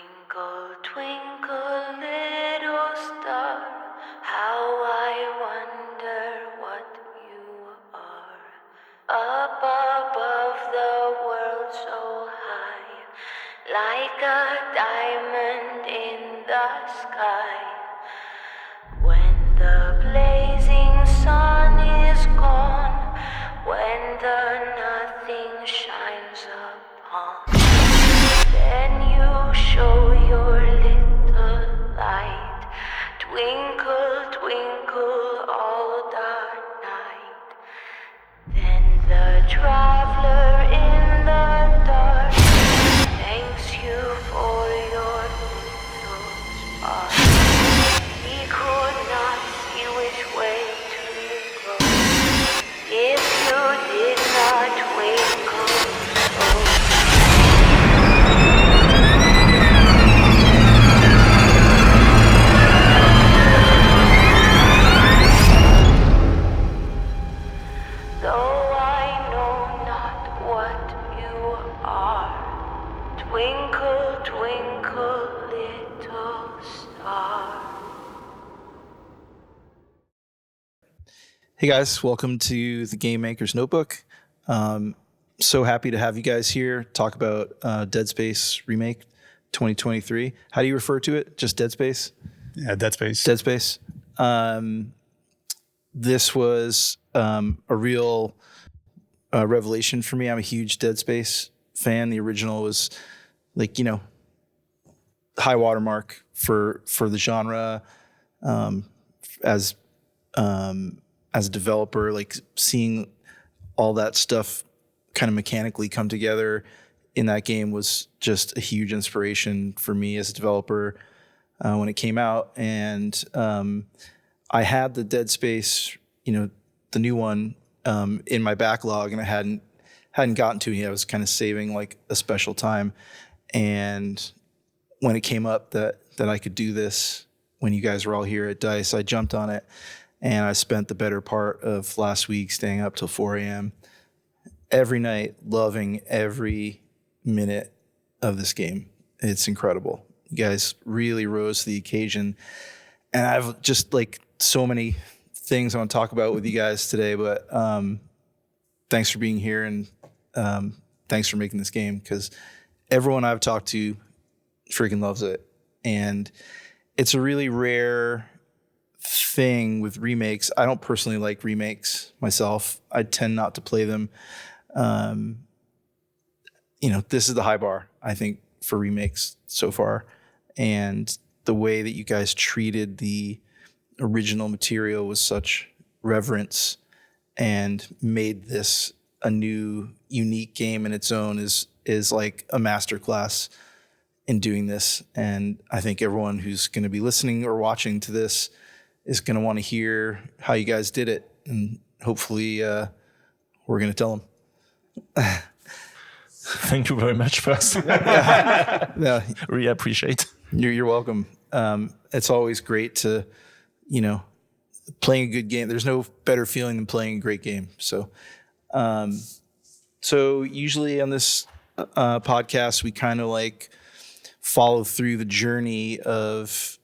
Twinkle, twinkle, little star, how I wonder what you are. Up above the world so high, like a diamond in the sky. When the blazing sun is gone, when the nothing shines upon, then you show your little light. Twinkle, twinkle all the night. Then the traveler in the dark thanks you for your little spark. He could not see which way to go if you did not twinkle so. Though I know not what you are, twinkle, twinkle, little star. Hey guys, welcome to the Game Maker's Notebook. So happy to have you guys here talk about Dead Space Remake 2023. How do you refer to it? Just Dead Space? Yeah, Dead Space. Dead Space. This was a real revelation for me. I'm a huge Dead Space fan. The original was like, high watermark for the genre. As a developer, like seeing all that stuff kind of mechanically come together in that game was just a huge inspiration for me as a developer when it came out. And I had the Dead Space, the new one in my backlog, and I hadn't gotten to it yet. I was kind of saving like a special time. And when it came up that I could do this when you guys were all here at DICE, I jumped on it. And I spent the better part of last week staying up till 4 a.m. every night, loving every minute of this game. It's incredible. You guys really rose to the occasion. And I've just like so many things I want to talk about with you guys today, but thanks for being here and thanks for making this game, because everyone I've talked to freaking loves it. And it's a really rare thing with remakes. I don't personally like remakes myself. I tend not to play them. This is the high bar, I think, for remakes so far. And the way that you guys treated the original material with such reverence and made this a new, unique game in its own is like a masterclass in doing this. And I think everyone who's going to be listening or watching to this is going to want to hear how you guys did it. And hopefully we're going to tell them. Thank you very much first. Yeah. Really appreciate. You're welcome. It's always great to, playing a good game. There's no better feeling than playing a great game. So usually on this podcast, we kind of like follow through the journey of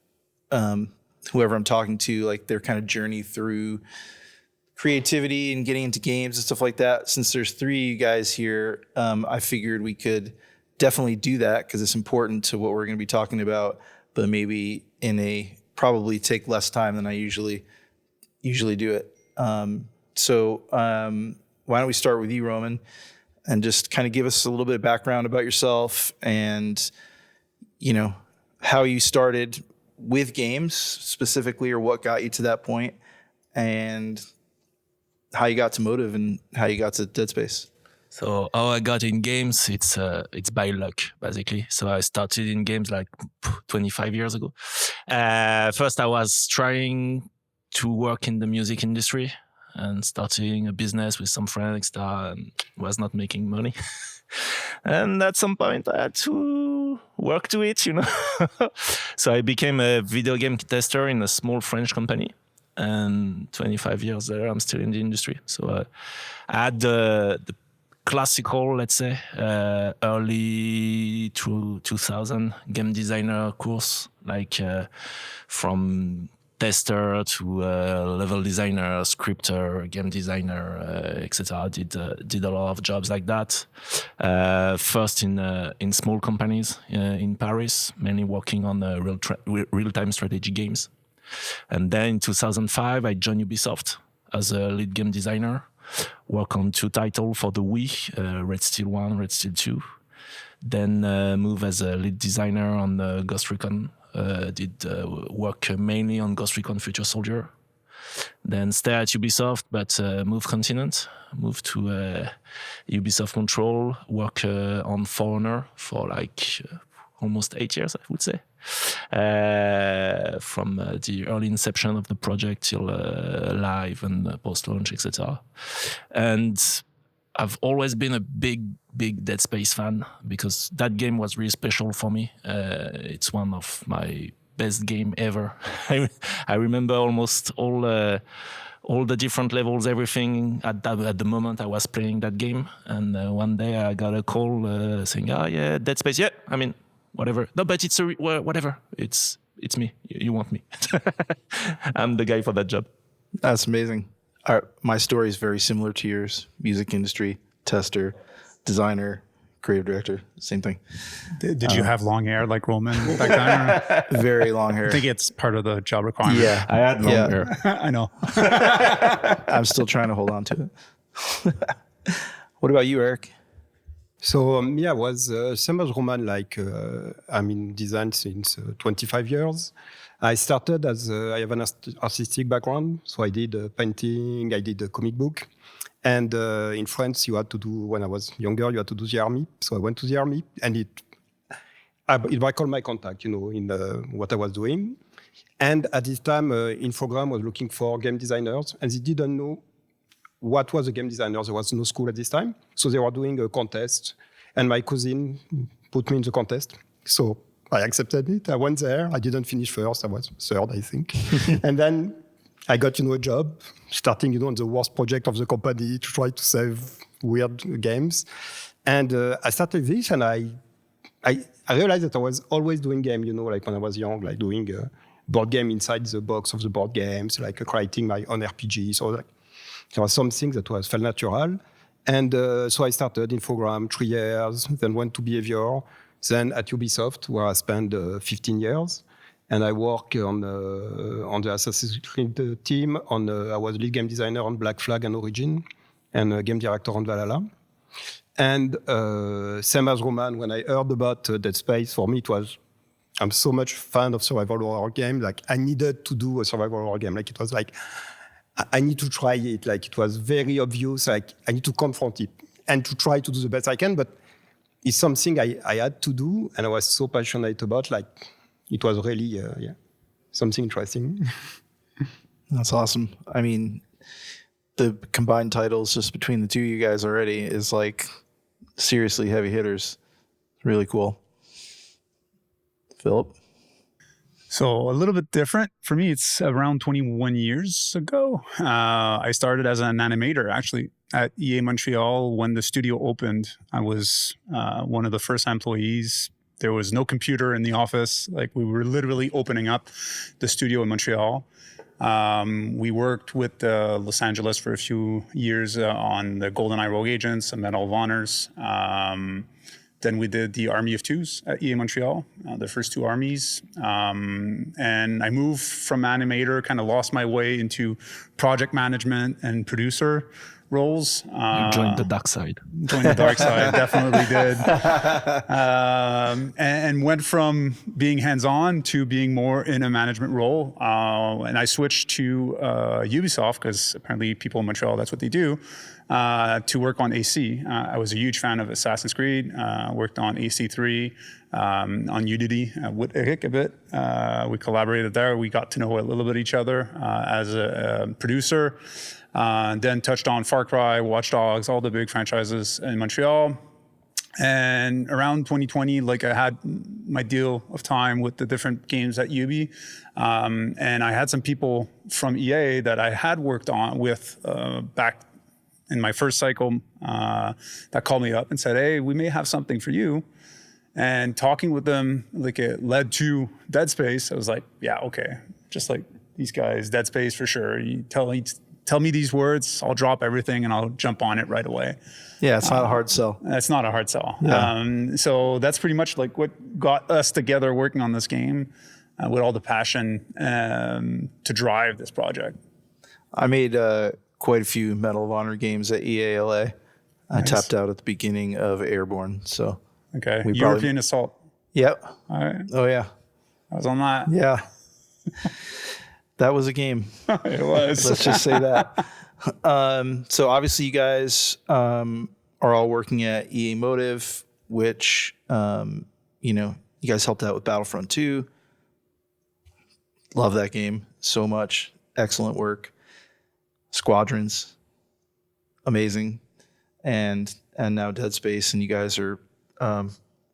whoever I'm talking to, like their kind of journey through creativity and getting into games and stuff like that. Since there's three of you guys here, I figured we could definitely do that because it's important to what we're going to be talking about, but maybe probably take less time than I usually do it. So why don't we start with you, Roman, and just kind of give us a little bit of background about yourself and, how you started with games specifically, or what got you to that point, and how you got to Motive and how you got to Dead Space. So how I got in games, it's by luck, basically. So I started in games like 25 years ago. First, I was trying to work in the music industry and starting a business with some friends that was not making money. And at some point, I had to work to it, So I became a video game tester in a small French company. And 25 years later, I'm still in the industry. So I had the classical, let's say, early 2000 game designer course, like from tester to level designer, scripter, game designer, etc. Did a lot of jobs like that. First in small companies in Paris, mainly working on real-time strategy games. And then in 2005, I joined Ubisoft as a lead game designer. Work on 2 titles for the Wii, Red Steel 1, Red Steel 2. Then move as a lead designer on Ghost Recon. Did work mainly on Ghost Recon Future Soldier. Then stay at Ubisoft, but move continent. Move to Ubisoft Control. Work on For Honor for like almost 8 years, I would say. From the early inception of the project till live and post-launch, etc. And I've always been a big Dead Space fan because that game was really special for me. It's one of my best game ever. I remember almost all the different levels, everything at the moment I was playing that game. And one day I got a call saying, "Oh yeah, Dead Space. Yeah, I mean, whatever. No, but it's whatever. It's me. You want me? I'm the guy for that job." That's amazing. My story is very similar to yours. Music industry, tester, designer, creative director, same thing. Did you have long hair like Roman back then? Very long hair. I think it's part of the job requirement. Yeah, I had long hair. I know. I'm still trying to hold on to it. What about you, Eric? So me, I was same as Roman. Like I'm in design since 25 years. I started as I have an artistic background, so I did painting, I did a comic book, and in France you had to do, when I was younger, you had to do the army. So I went to the army, and it recalled my contact, in what I was doing. And at this time, Infogram was looking for game designers, and they didn't know what was a game designer. There was no school at this time, so they were doing a contest, and my cousin put me in the contest. So I accepted it. I went there. I didn't finish first. I was third, I think. And then I got, a job, starting, on the worst project of the company to try to save weird games. And I started this, and I realized that I was always doing game, like when I was young, like doing a board game inside the box of the board games, like creating my own RPG. So like, there was something that felt natural. And so I started Infogram 3 years, then went to Behavior, then at Ubisoft, where I spent 15 years. And I work on the Assassin's Creed team. I was lead game designer on Black Flag and Origin, and game director on Valhalla. And same as Roman, when I heard about Dead Space, for me I'm so much fan of survival horror game. Like I needed to do a survival horror game. Like it was like, I need to try it. Like it was very obvious. Like I need to confront it and to try to do the best I can. But it's something I had to do, and I was so passionate about. Like it was really, something interesting. That's awesome. I mean, the combined titles just between the two of you guys already is like seriously heavy hitters. Really cool. Philip? So a little bit different. For me, it's around 21 years ago. I started as an animator, actually, at EA Montreal when the studio opened. I was one of the first employees. There was no computer in the office. Like we were literally opening up the studio in Montreal. We worked with Los Angeles for a few years on the GoldenEye Rogue Agents and Medal of Honors. Then we did the Army of Twos at EA Montreal, the first 2 armies. And I moved from animator, kind of lost my way into project management and producer roles. You joined the dark side. Joined the dark side, definitely did. And went from being hands-on to being more in a management role. And I switched to Ubisoft, because apparently people in Montreal, that's what they do, to work on AC. I was a huge fan of Assassin's Creed, worked on AC3, on Unity with Eric a bit. We collaborated there. We got to know a little bit each other as a producer. Then touched on Far Cry, Watch Dogs, all the big franchises in Montreal. And around 2020, like I had my deal of time with the different games at Ubi. And I had some people from EA that I had worked on with back in my first cycle that called me up and said, hey, we may have something for you. And talking with them, like it led to Dead Space. I was like, yeah, okay. Just like these guys, Dead Space for sure. You tell me these words, I'll drop everything and I'll jump on it right away. Yeah, it's not a hard sell. That's not a hard sell. Yeah. So that's pretty much like what got us together working on this game with all the passion to drive this project. I made quite a few Medal of Honor games at EALA. I tapped out at the beginning of Airborne. So okay, European Assault. Yep. All right. Oh yeah. I was on that. Yeah. That was a game. It was. Let's just say that. So obviously you guys are all working at EA Motive, which you guys helped out with Battlefront 2. Love that game so much. Excellent work. Squadrons, amazing. And now Dead Space, and you guys are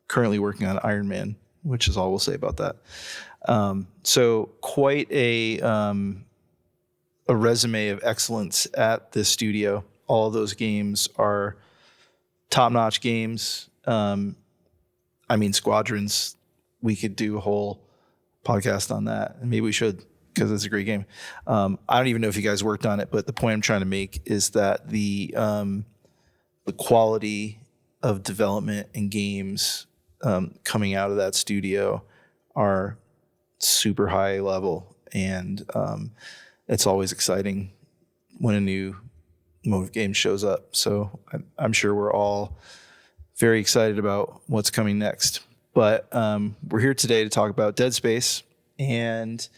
currently working on Iron Man, which is all we'll say about that. So quite a resume of excellence at this studio. All of those games are top-notch games. Squadrons, we could do a whole podcast on that, and maybe we should, because it's a great game. I don't even know if you guys worked on it, but the point I'm trying to make is that the quality of development and games coming out of that studio are super high level, and it's always exciting when a new Motive game shows up. So I'm sure we're all very excited about what's coming next. But we're here today to talk about Dead Space, and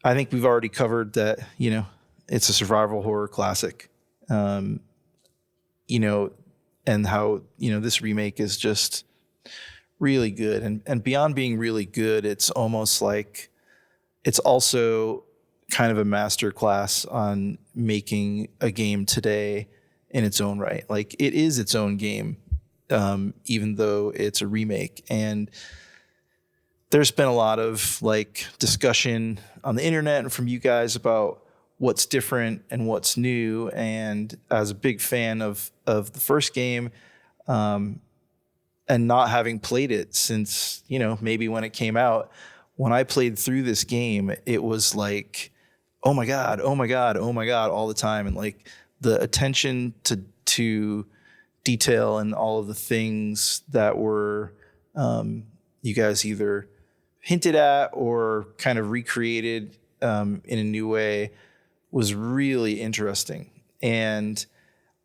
I think we've already covered that, it's a survival horror classic, and how, this remake is just really good. And beyond being really good, it's almost like it's also kind of a master class on making a game today in its own right. Like, it is its own game, even though it's a remake. And there's been a lot of discussion on the internet and from you guys about what's different and what's new. And as a big fan of the first game, and not having played it since, maybe when it came out, when I played through this game, it was like, oh my God, oh my God, oh my God, all the time. And the attention to detail and all of the things that were, you guys either hinted at or kind of recreated in a new way was really interesting. And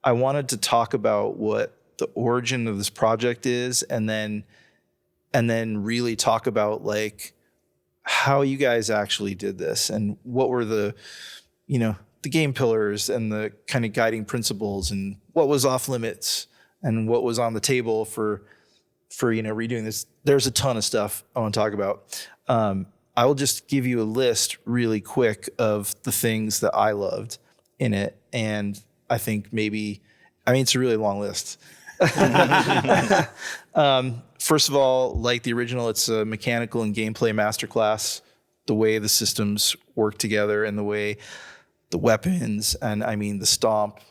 I wanted to talk about what the origin of this project is, and then really talk about how you guys actually did this and what were the game pillars and the kind of guiding principles, and what was off limits and what was on the table for redoing this. There's a ton of stuff I want to talk about. I will just give you a list really quick of the things that I loved in it. And I think it's a really long list. First of all, like the original, it's a mechanical and gameplay masterclass. The way the systems work together and the way the weapons and the stomp,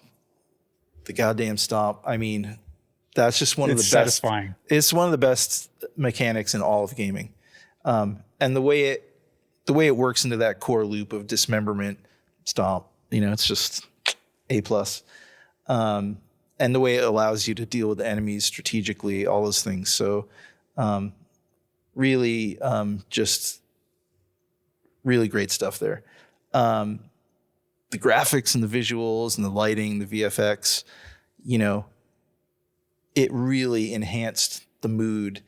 the goddamn stomp. That's just one of the best. Satisfying. It's one of the best mechanics in all of gaming, and the way it works into that core loop of dismemberment, stomp. It's just A+. And the way it allows you to deal with the enemies strategically, all those things. So, really, just really great stuff there. The graphics and the visuals and the lighting, the VFX, it really enhanced the mood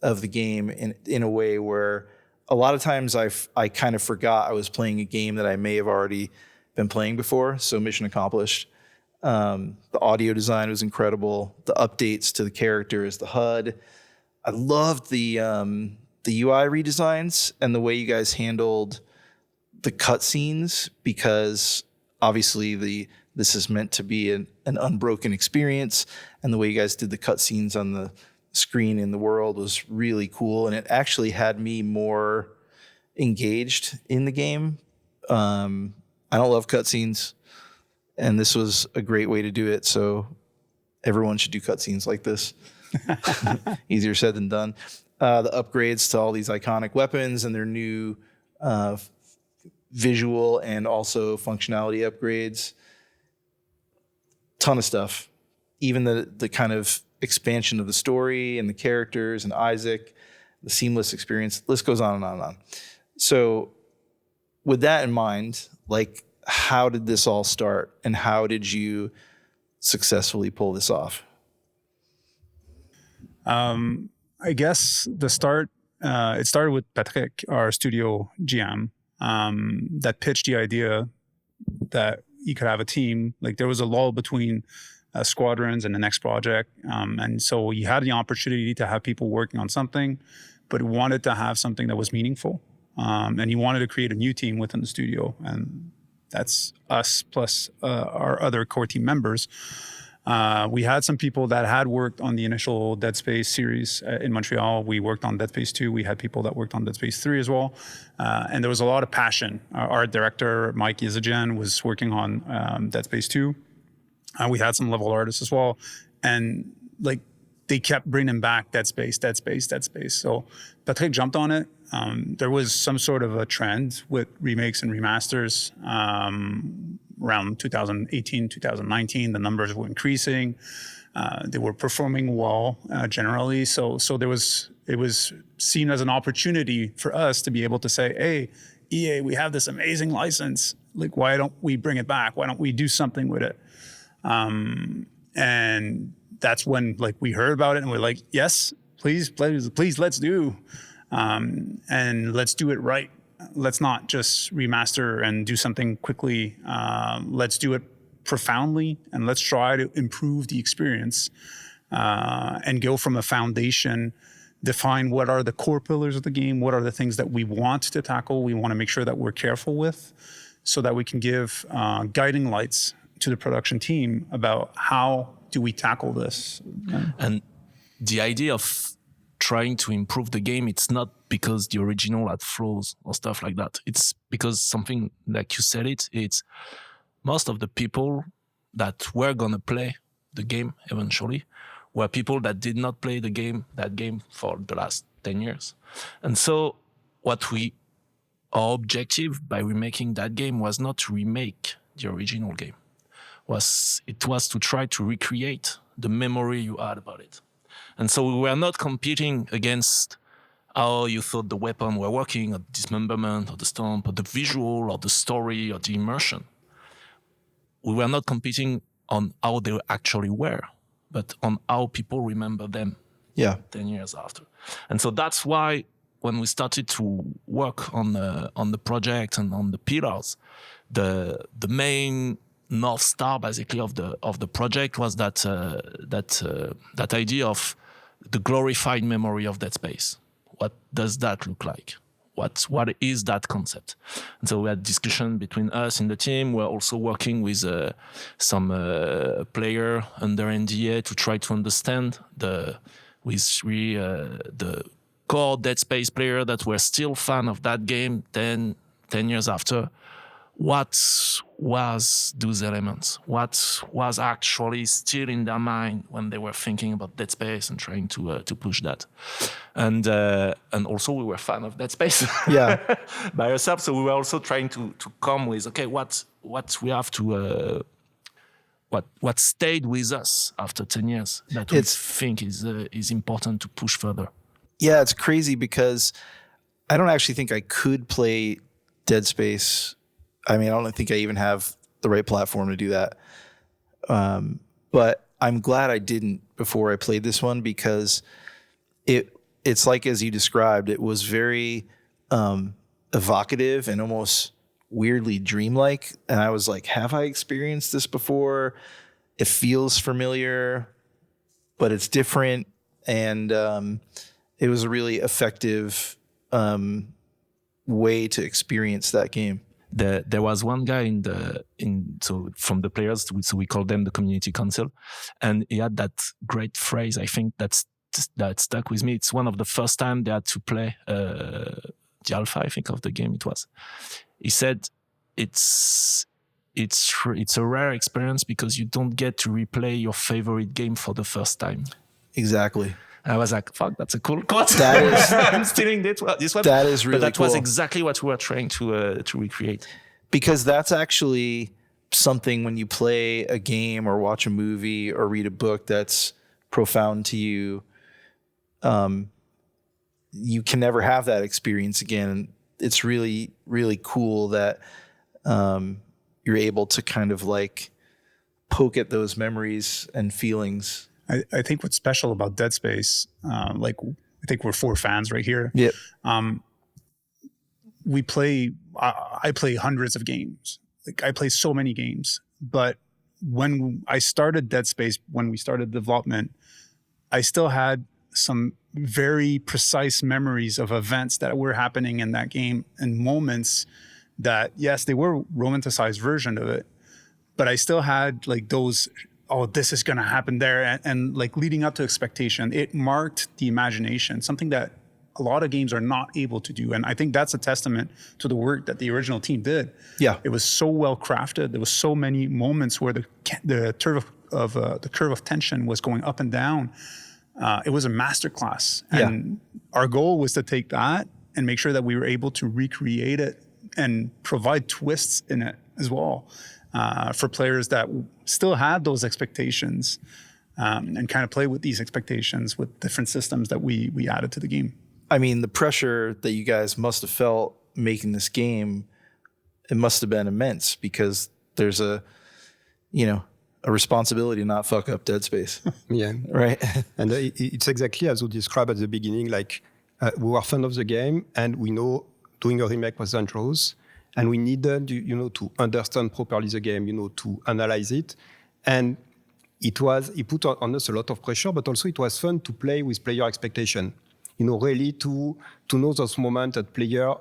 of the game in a way where a lot of times I kind of forgot I was playing a game that I may have already been playing before. So mission accomplished. The audio design was incredible. The updates to the characters, the HUD. I loved the UI redesigns and the way you guys handled the cutscenes, because obviously this is meant to be an unbroken experience, and the way you guys did the cutscenes on the screen in the world was really cool, and it actually had me more engaged in the game. I don't love cutscenes. and this was a great way to do it. So everyone should do cutscenes like this. Easier said than done. The upgrades to all these iconic weapons and their new visual and also functionality upgrades. Ton of stuff. Even the kind of expansion of the story and the characters and Isaac, the seamless experience. List goes on and on and on. So with that in mind, like, how did this all start and how did you successfully pull this off? I guess the start, it started with Patrick, our studio GM, that pitched the idea that you could have a team. Like, there was a lull between squadrons and the next project. And so you had the opportunity to have people working on something, but wanted to have something that was meaningful. And you wanted to create a new team within the studio. And that's us plus our other core team members. We had some people that had worked on the initial Dead Space series in Montreal. We worked on Dead Space 2. We had people that worked on Dead Space 3 as well. And there was a lot of passion. Our art director, Mike Izajan, was working on Dead Space 2. We had some level artists as well. And like, they kept bringing back Dead Space, Dead Space, Dead Space. So Patrick jumped on it. There was some sort of a trend with remakes and remasters. Around 2018, 2019, the numbers were increasing. They were performing well generally. So it was seen as an opportunity for us to be able to say, hey, EA, we have this amazing license. Like, why don't we bring it back? Why don't we do something with it? And that's when, like, we heard about it and we're like, yes, please, let's do. And let's do it right. Let's not just remaster and do something quickly. Let's do it profoundly, and let's try to improve the experience and go from a foundation, define what are the core pillars of the game, what are the things that we want to tackle, we want to make sure that we're careful with, so that we can give guiding lights to the production team about how do we tackle this. And the idea of trying to improve the game, it's not because the original had flaws or stuff like that. It's because something, like you said it's most of the people that were gonna play the game eventually were people that did not play that game for the last 10 years. And so our objective by remaking that game was not to remake the original game. It was to try to recreate the memory you had about it. And so we were not competing against how you thought the weapon were working, or the dismemberment, or the stomp, or the visual, or the story, or the immersion. We were not competing on how they actually were, but on how people remember them 10 years after. And so that's why when we started to work on the project and on the pillars, the main North Star basically of the project was that idea of the glorified memory of Dead Space. What does that look like? What is that concept? And so we had discussion between us in the team. We're also working with some player under NDA to try to understand the core Dead Space player that were still fan of that game 10 years after. What was those elements? What was actually still in their mind when they were thinking about Dead Space and trying to push that? And also we were fan of Dead Space by ourselves. So we were also trying to come with, okay, what we have to, what stayed with us after 10 years that we think is important to push further. Yeah, it's crazy because I don't actually think I could play Dead Space. I mean, I don't think I even have the right platform to do that. But I'm glad I didn't before I played this one, because it's like, as you described, it was very evocative and almost weirdly dreamlike. And I was like, have I experienced this before? It feels familiar, but it's different. And it was a really effective way to experience that game. There was one guy so from the players, so we call them the community council, and he had that great phrase, I think that stuck with me. It's one of the first time they had to play the alpha, I think, of the game it was. He said, it's it's a rare experience because you don't get to replay your favorite game for the first time. Exactly. I was like, fuck, that's a cool quote. That is, I'm stealing this one. that is really But that cool. was exactly what we were trying to recreate. Because that's actually something when you play a game or watch a movie or read a book that's profound to you, you can never have that experience again. It's really, really cool that you're able to kind of like poke at those memories and feelings. I think what's special about Dead Space, like I think we're 4 fans right here. Yep. I play hundreds of games. Like I play so many games, but when I started Dead Space, when we started development, I still had some very precise memories of events that were happening in that game and moments that, yes, they were romanticized version of it, but I still had like those, oh, this is going to happen there. And like leading up to expectation, it marked the imagination, something that a lot of games are not able to do. And I think that's a testament to the work that the original team did. Yeah. It was so well crafted. There was so many moments where the curve of tension was going up and down. It was a masterclass. And our goal was to take that and make sure that we were able to recreate it and provide twists in it as well for players that still had those expectations and kind of play with these expectations with different systems that we added to the game. I mean, the pressure that you guys must have felt making this game, it must have been immense because there's a responsibility to not fuck up Dead Space. Yeah. Right. And it's exactly as you described at the beginning, like we were fan of the game and we know doing a remake was dangerous and we needed, to understand properly the game, to analyze it. And it put on us a lot of pressure, but also it was fun to play with player expectation. Really to know those moments that player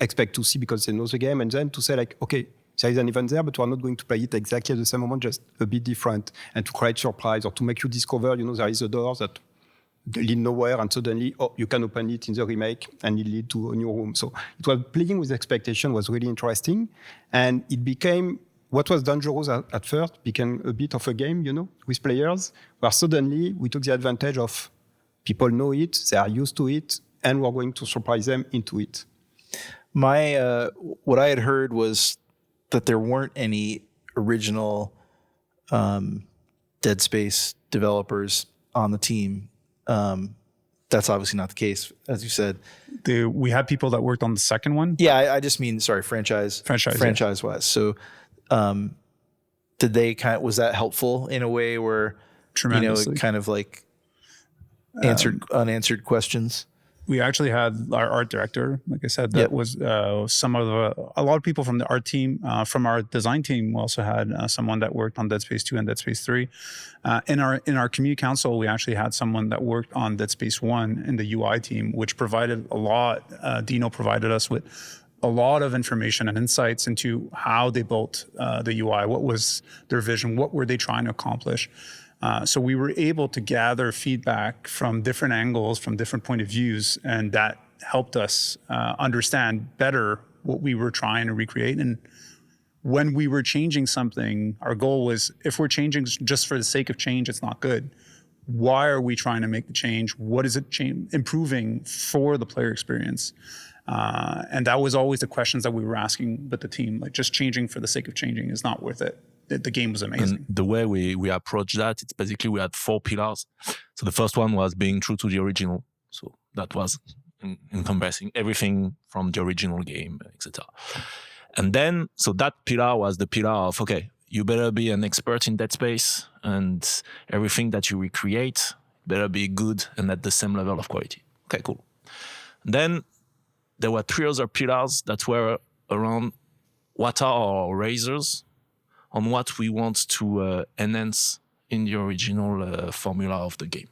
expect to see because they know the game, and then to say like, okay, there is an event there, but we're not going to play it exactly at the same moment, just a bit different, and to create surprise or to make you discover, there is a door that lead nowhere, and suddenly, you can open it in the remake, and it lead to a new room. So it was playing with expectation was really interesting, and it became what was dangerous at first became a bit of a game, with players, where suddenly we took the advantage of people know it, they are used to it, and we're going to surprise them into it. What I had heard was that there weren't any original Dead Space developers on the team. That's obviously not the case, as you said. We had people that worked on the second one. Yeah, I just mean, sorry, franchise-wise. So did they was that helpful in a way where, Tremendously. kind of like unanswered questions? We actually had our art director, like I said, that was a lot of people from the art team, from our design team. We also had someone that worked on Dead Space 2 and Dead Space 3. In our community council, we actually had someone that worked on Dead Space 1 in the UI team, which provided a lot. Dino provided us with a lot of information and insights into how they built the UI, what was their vision, what were they trying to accomplish. So we were able to gather feedback from different angles, from different point of views, and that helped us understand better what we were trying to recreate. And when we were changing something, our goal was, if we're changing just for the sake of change, it's not good. Why are we trying to make the change? What is it improving for the player experience? And that was always the questions that we were asking with the team. Like, just changing for the sake of changing is not worth it. The game was amazing. And the way we approached that, it's basically we had 4 pillars. So the first one was being true to the original. So that was encompassing everything from the original game, etc. And then, so that pillar was the pillar of, okay, you better be an expert in Dead Space, and everything that you recreate better be good and at the same level of quality. Okay, cool. And then there were 3 other pillars that were around what are our razors, on what we want to enhance in the original formula of the game.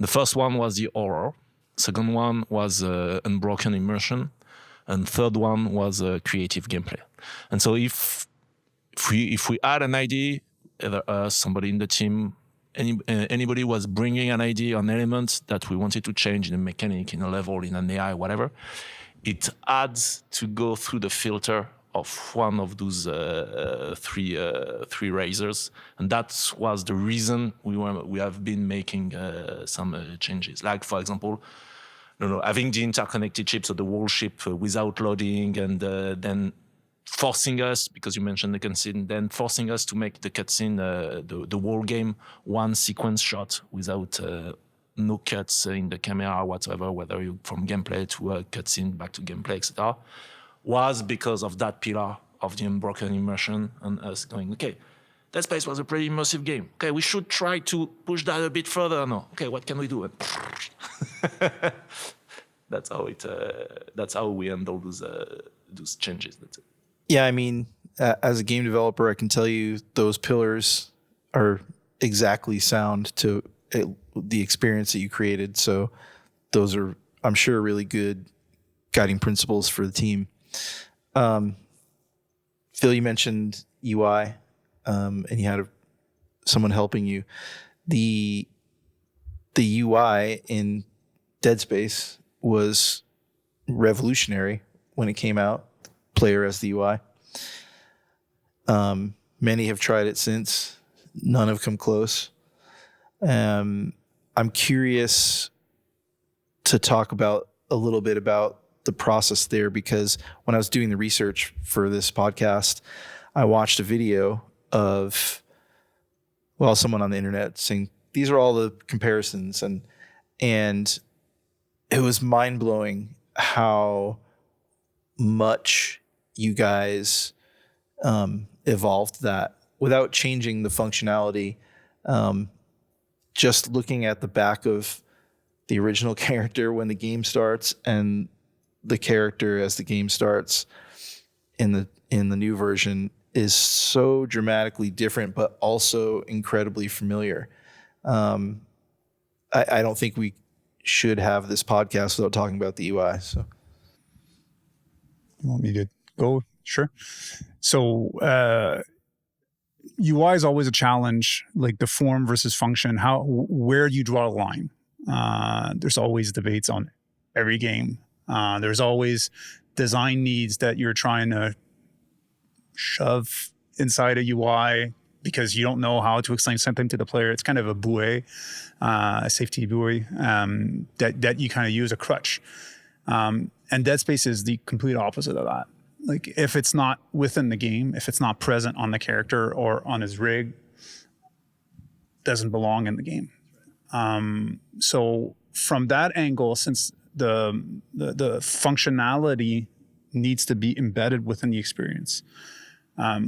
The first one was the horror. Second one was unbroken immersion. And third one was creative gameplay. And so if we had an idea, either us, somebody in the team, anybody was bringing an idea, an element that we wanted to change in a mechanic, in a level, in an AI, whatever, it had to go through the filter of one of those three razors, and that was the reason we have been making some changes. Like, for example, having the interconnected chip, so the whole chip without loading, and then forcing us, because you mentioned the cutscene, then forcing us to make the cutscene, the whole game, one sequence shot without no cuts in the camera whatsoever, whether you from gameplay to a cutscene back to gameplay, etc., was because of that pillar of the unbroken immersion and us going, okay, Dead Space was a pretty immersive game. Okay, we should try to push that a bit further now. Okay, what can we do? And that's how we handle those changes. That's it. Yeah, I mean, as a game developer, I can tell you those pillars are exactly sound to the experience that you created. So those are, I'm sure, really good guiding principles for the team. Phil, you mentioned UI, and you had someone helping you. The UI in Dead Space was revolutionary when it came out. Player as the UI. Many have tried it since. None have come close. I'm curious to talk about a little bit about the process there, because when I was doing the research for this podcast, I watched a video of, someone on the internet saying, these are all the comparisons, and it was mind-blowing how much you guys evolved that without changing the functionality. Just looking at the back of the original character when the game starts and the character as the game starts in the new version is so dramatically different, but also incredibly familiar. I don't think we should have this podcast without talking about the UI. So, you want me to go? Sure. So, UI is always a challenge, like the form versus function. Where you draw a line. There's always debates on every game. There's always design needs that you're trying to shove inside a UI because you don't know how to explain something to the player. It's kind of a buoy, a safety buoy that you kind of use a crutch. And Dead Space is the complete opposite of that. Like, if it's not within the game, if it's not present on the character or on his rig, doesn't belong in the game. So from that angle, since the functionality needs to be embedded within the experience,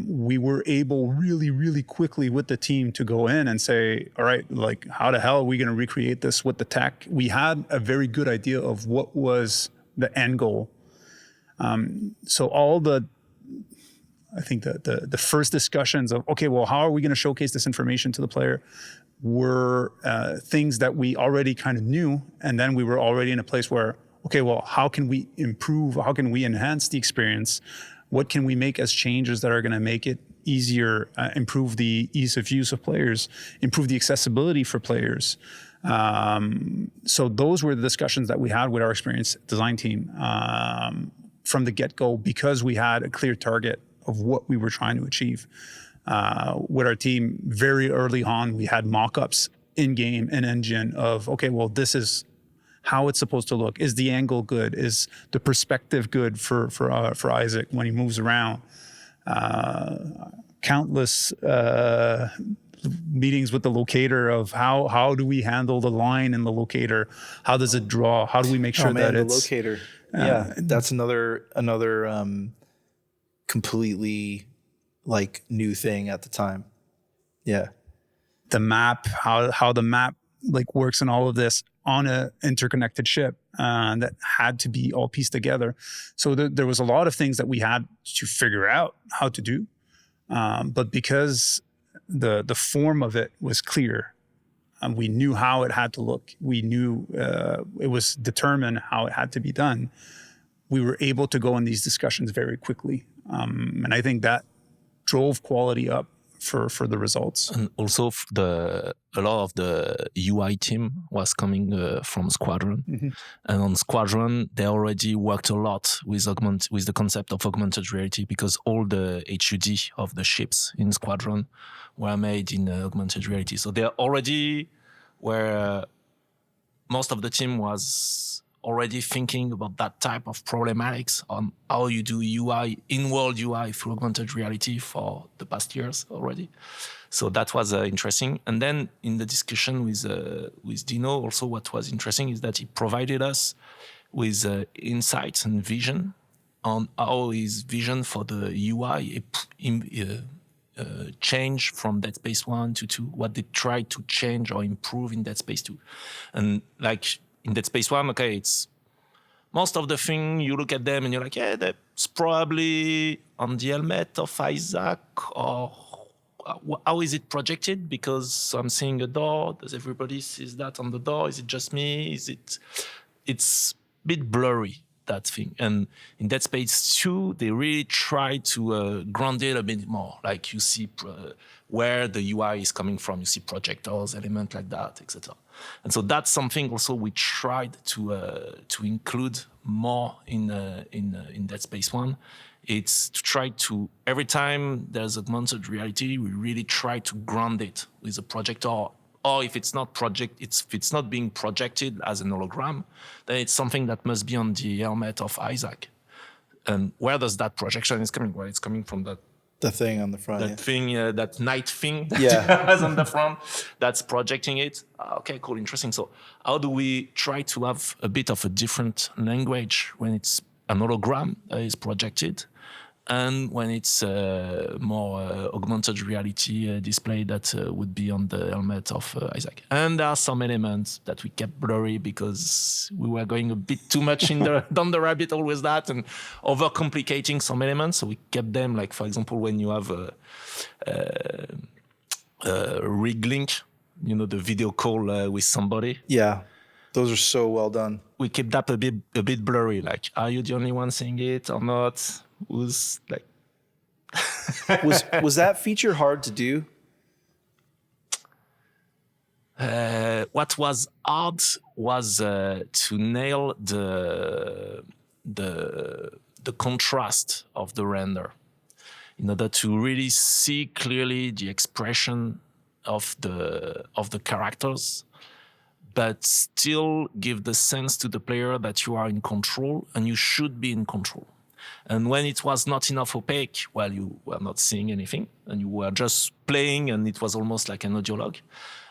we were able really, really quickly with the team to go in and say, all right, like, how the hell are we going to recreate this with the tech? We had a very good idea of what was the end goal. So I think the first discussions of, okay, well, how are we going to showcase this information to the player were things that we already kind of knew. And then we were already in a place where, okay, well, how can we improve? How can we enhance the experience? What can we make as changes that are going to make it easier, improve the ease of use of players, improve the accessibility for players? So those were the discussions that we had with our experienced design team from the get-go, because we had a clear target of what we were trying to achieve. With our team, very early on, we had mock-ups in-game and engine of, okay, well, this is how it's supposed to look. Is the angle good? Is the perspective good for Isaac when he moves around? Countless meetings with the locator of how do we handle the line in the locator? How does it draw? How do we make sure that it's... the locator. Yeah, that's another completely like new thing at the time. Yeah. The map, how the map like works in all of this on a interconnected ship that had to be all pieced together. So there was a lot of things that we had to figure out how to do. But because the form of it was clear, and we knew how it had to look, we knew it was determined how it had to be done, we were able to go in these discussions very quickly. And I think that drove quality up for the results. And also, a lot of the UI team was coming from Squadron, and on Squadron they already worked a lot with the concept of augmented reality, because all the HUD of the ships in Squadron were made in augmented reality. So they already were. Most of the team was already thinking about that type of problematics on how you do UI, in-world UI through augmented reality for the past years already. So that was interesting. And then in the discussion with Dino, also what was interesting is that he provided us with insights and vision on how his vision for the UI change from Dead Space 1 to 2, what they tried to change or improve in Dead Space 2. And like in Dead Space 1, okay, it's most of the thing you look at them and you're like, yeah, that's probably on the helmet of Isaac, or how is it projected? Because I'm seeing a door. Does everybody see that on the door? Is it just me? It's a bit blurry, that thing. And in Dead Space 2, they really try to ground it a bit more. Like you see where the UI is coming from. You see projectors, elements like that, etc. And so that's something also we tried to include more in Dead Space 1. It's to try to, every time there's augmented reality, we really try to ground it with a projector. Or if it's not being projected as an hologram, then it's something that must be on the helmet of Isaac. And where does that projection is coming? Well, it's coming from the thing on the front. That thing, that night thing that Yeah. has on the front, that's projecting it. Okay, cool, interesting. So how do we try to have a bit of a different language when it's an hologram that is projected, and when it's more augmented reality display that would be on the helmet of Isaac? And there are some elements that we kept blurry because we were going a bit too much down the rabbit hole with that and overcomplicating some elements. So we kept them, like, for example, when you have a rig link, the video call with somebody. Yeah, those are so well done. We kept that a bit blurry. Like, are you the only one seeing it or not? Was like was that feature hard to do? What was hard was to nail the contrast of the render, in order to really see clearly the expression of the characters, but still give the sense to the player that you are in control and you should be in control. And when it was not enough opaque, well, you were not seeing anything and you were just playing, and it was almost like an audio log.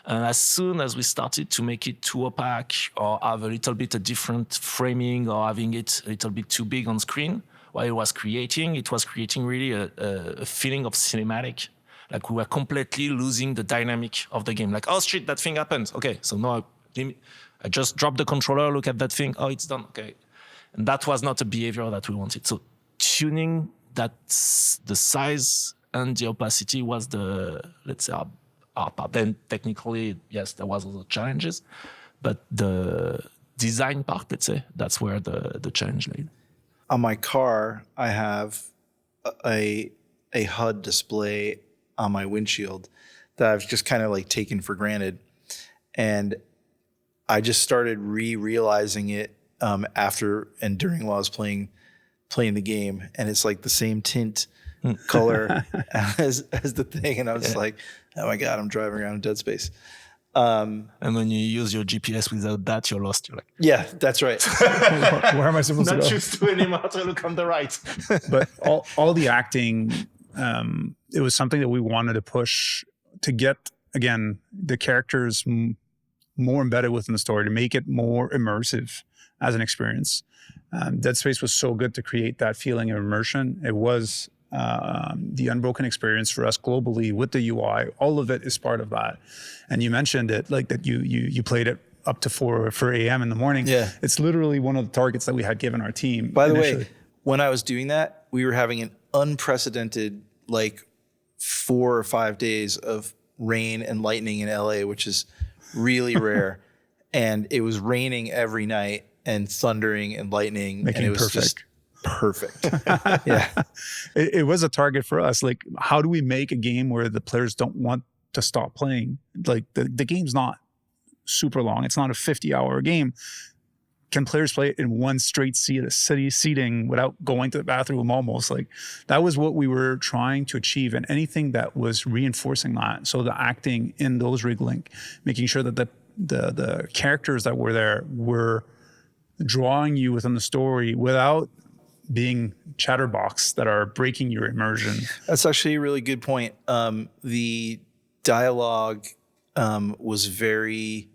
And as soon as we started to make it too opaque or have a little bit of different framing or having it a little bit too big on screen, while it was creating really a feeling of cinematic. Like we were completely losing the dynamic of the game. Like, oh shit, that thing happens. Okay, so now I just drop the controller, look at that thing. Oh, it's done. Okay. And that was not a behavior that we wanted. So tuning the size and the opacity was let's say, our part. Then technically, yes, there was also challenges, but the design part, let's say, that's where the challenge lay. On my car, I have a HUD display on my windshield that I've just kind of like taken for granted. And I just started realizing it after and during while I was playing the game, and it's like the same tint color as the thing, and I was like, oh my god, I'm driving around in Dead Space. And when you use your GPS without that, you're lost. You're like, yeah, that's right. Where am I supposed to go? Not used to anymore to look on the right. But all the acting, it was something that we wanted to push to get, again, the characters more embedded within the story, to make it more immersive as an experience. Dead Space was so good to create that feeling of immersion. It was the unbroken experience for us globally with the UI. All of it is part of that. And you mentioned it, like that you played it up to 4 a.m. in the morning. Yeah. It's literally one of the targets that we had given our team. By the initially. way, when I was doing that, we were having an unprecedented, like 4 or 5 days of rain and lightning in LA, which is really rare. And it was raining every night and thundering and lightning. Making and it perfect. perfect. Yeah. It was a target for us. Like, how do we make a game where the players don't want to stop playing? Like, the game's not super long. It's not a 50-hour game. Can players play it in one straight seating without going to the bathroom almost? Like, that was what we were trying to achieve. And anything that was reinforcing that. So the acting in those Rig Link, making sure that the characters that were there were drawing you within the story without being chatterbox that are breaking your immersion. That's actually a really good point. The dialogue was very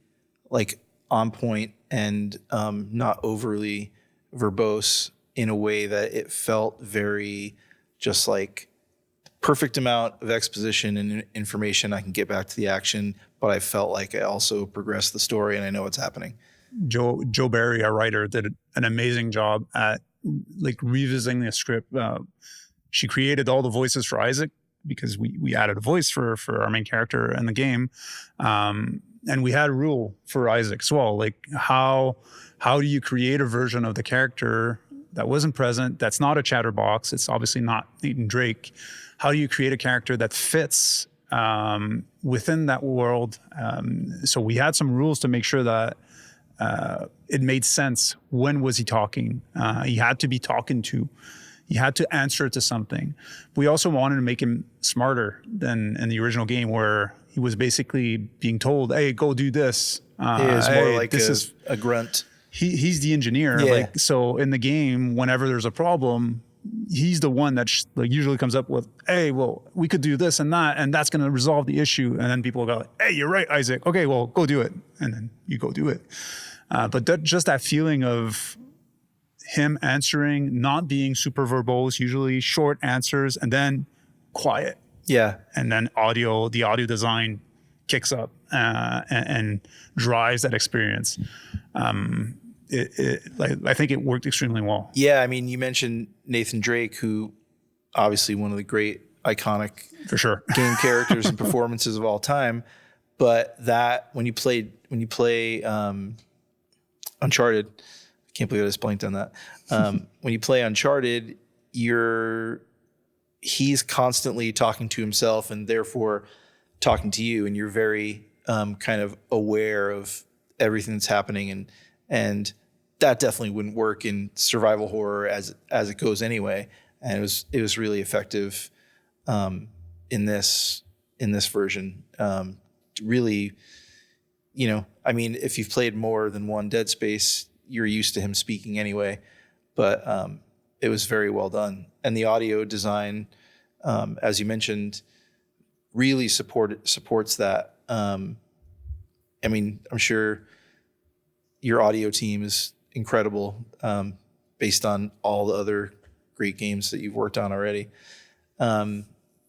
like on point and not overly verbose in a way that it felt very just like perfect amount of exposition and information. I can get back to the action, but I felt like I also progressed the story and I know what's happening. Joe Barry, our writer, did an amazing job at like revisiting the script. She created all the voices for Isaac because we added a voice for our main character in the game. And we had a rule for Isaac as well. Like how do you create a version of the character that wasn't present, that's not a chatterbox, it's obviously not Nathan Drake. How do you create a character that fits within that world? So we had some rules to make sure that it made sense. When was he talking? He had to be talking to. He had to answer to something. We also wanted to make him smarter than in the original game, where he was basically being told, "Hey, go do this." He is more like a grunt. He's the engineer. Yeah. Like, so in the game, whenever there's a problem, he's the one that like usually comes up with, "Hey, well, we could do this and that, and that's going to resolve the issue." And then people go, "Hey, you're right, Isaac. Okay, well, go do it." And then you go do it. But just that feeling of him answering, not being super verbose, usually short answers, and then quiet. Yeah. And then the audio design kicks up and drives that experience. I think it worked extremely well. Yeah, I mean, you mentioned Nathan Drake, who obviously one of the great iconic For sure. game characters and performances of all time. But that when you play Uncharted, I can't believe I just blanked on that. When you play Uncharted, he's constantly talking to himself and therefore talking to you, and you're very kind of aware of everything that's happening, and that definitely wouldn't work in survival horror as it goes anyway. And it was really effective in this version. Really, I mean, if you've played more than one Dead Space, you're used to him speaking anyway, but it was very well done. And the audio design, as you mentioned, really supports that. I mean, I'm sure your audio team is incredible, based on all the other great games that you've worked on already. I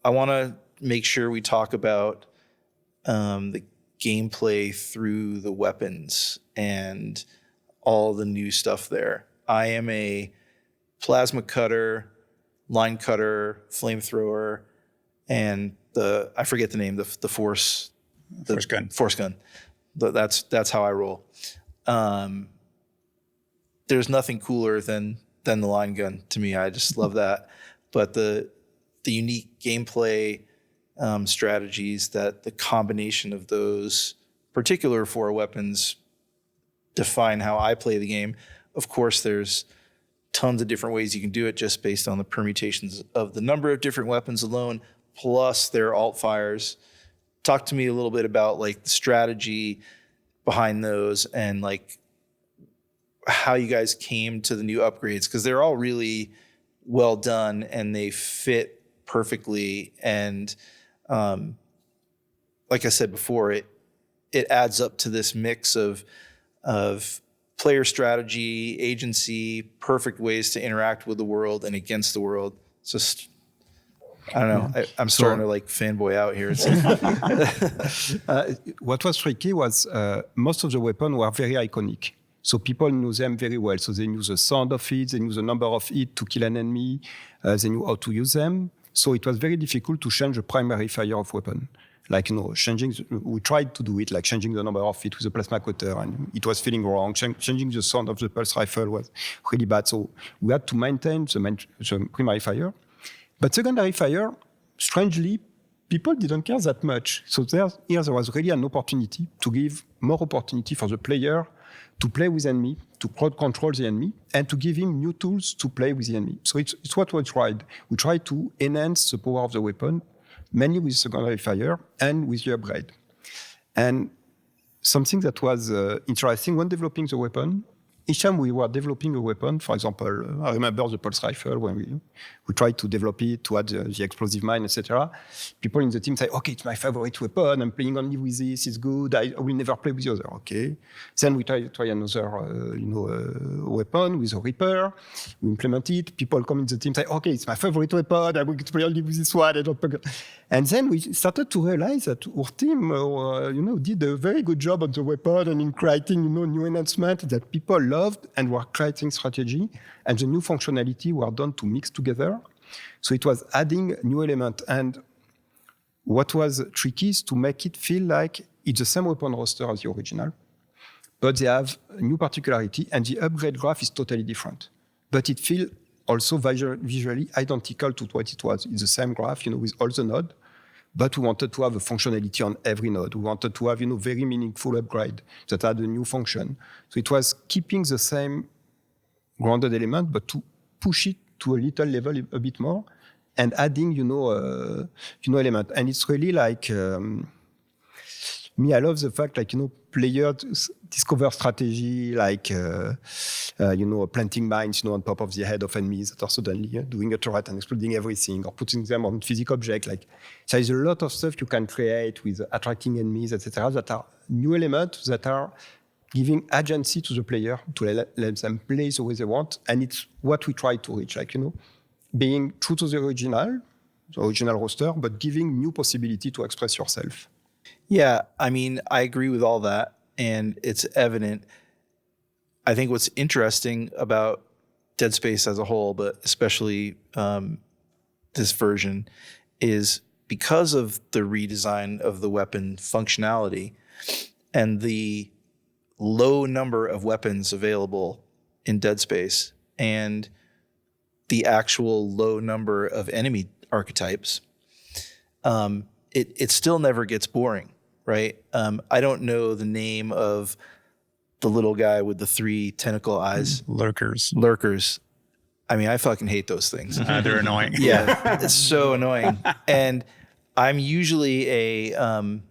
want to make sure we talk about the gameplay through the weapons and all the new stuff there. I am a plasma cutter, line cutter, flamethrower, and I forget the name, the force gun. Force gun. That's how I roll. There's nothing cooler than the line gun to me. I just love that. But the unique gameplay strategies that the combination of those particular four weapons define how I play the game. Of course, there's tons of different ways you can do it just based on the permutations of the number of different weapons alone, plus their alt fires. Talk to me a little bit about like the strategy behind those and like how you guys came to the new upgrades, because they're all really well done and they fit perfectly. And like I said before, it adds up to this mix of player strategy, agency, perfect ways to interact with the world and against the world. It's just, I don't know. I'm starting to like fanboy out here. What was tricky was most of the weapons were very iconic. So people knew them very well. So they knew the sound of it, they knew the number of hits to kill an enemy, they knew how to use them. So it was very difficult to change the primary fire of weapon. like, we tried to do it, like changing the number of feet with a plasma cutter, and it was feeling wrong. Changing the sound of the pulse rifle was really bad. So we had to maintain the primary fire. But secondary fire, strangely, people didn't care that much. So there was really an opportunity to give more opportunity for the player to play with enemy, to crowd control the enemy, and to give him new tools to play with the enemy. So it's what we tried. We tried to enhance the power of the weapon, mainly with secondary fire and with the upgrade. And something that was interesting when developing the weapon, each time we were developing a weapon, for example, I remember the pulse rifle when we tried to develop it, to add the explosive mine, etc. People in the team say, okay, it's my favorite weapon. I'm playing only with this. It's good. I will never play with the other. Okay. Then we try another, weapon with a Reaper. We implement it. People come in the team say, okay, it's my favorite weapon. I'm going to play only with this one. And then we started to realize that our team, did a very good job on the weapon and in creating, new enhancements that people loved and were creating strategy. And the new functionality were done to mix together. So it was adding new element. And what was tricky is to make it feel like it's the same weapon roster as the original, but they have a new particularity and the upgrade graph is totally different. But it feels also visually identical to what it was. It's the same graph, with all the nodes, but we wanted to have a functionality on every node. We wanted to have, very meaningful upgrade that had a new function. So it was keeping the same grounded element, but to push it to a little level a bit more and adding, element. And it's really like, me, I love the fact, like, players discover strategy, like, planting mines, on top of the head of enemies that are suddenly doing a turret and exploding everything, or putting them on physical object. Like, there is a lot of stuff you can create with attracting enemies, etc. that are new elements that are giving agency to the player to let them play the way they want. And it's what we try to reach, like, being true to the original roster, but giving new possibility to express yourself. Yeah, I mean, I agree with all that, and it's evident. I think what's interesting about Dead Space as a whole, but especially this version, is because of the redesign of the weapon functionality and the low number of weapons available in Dead Space and the actual low number of enemy archetypes, it still never gets boring, right? I don't know the name of the little guy with the 3 tentacle eyes. Lurkers. I mean, I fucking hate those things. They're annoying. Yeah, it's so annoying. And I'm usually I'm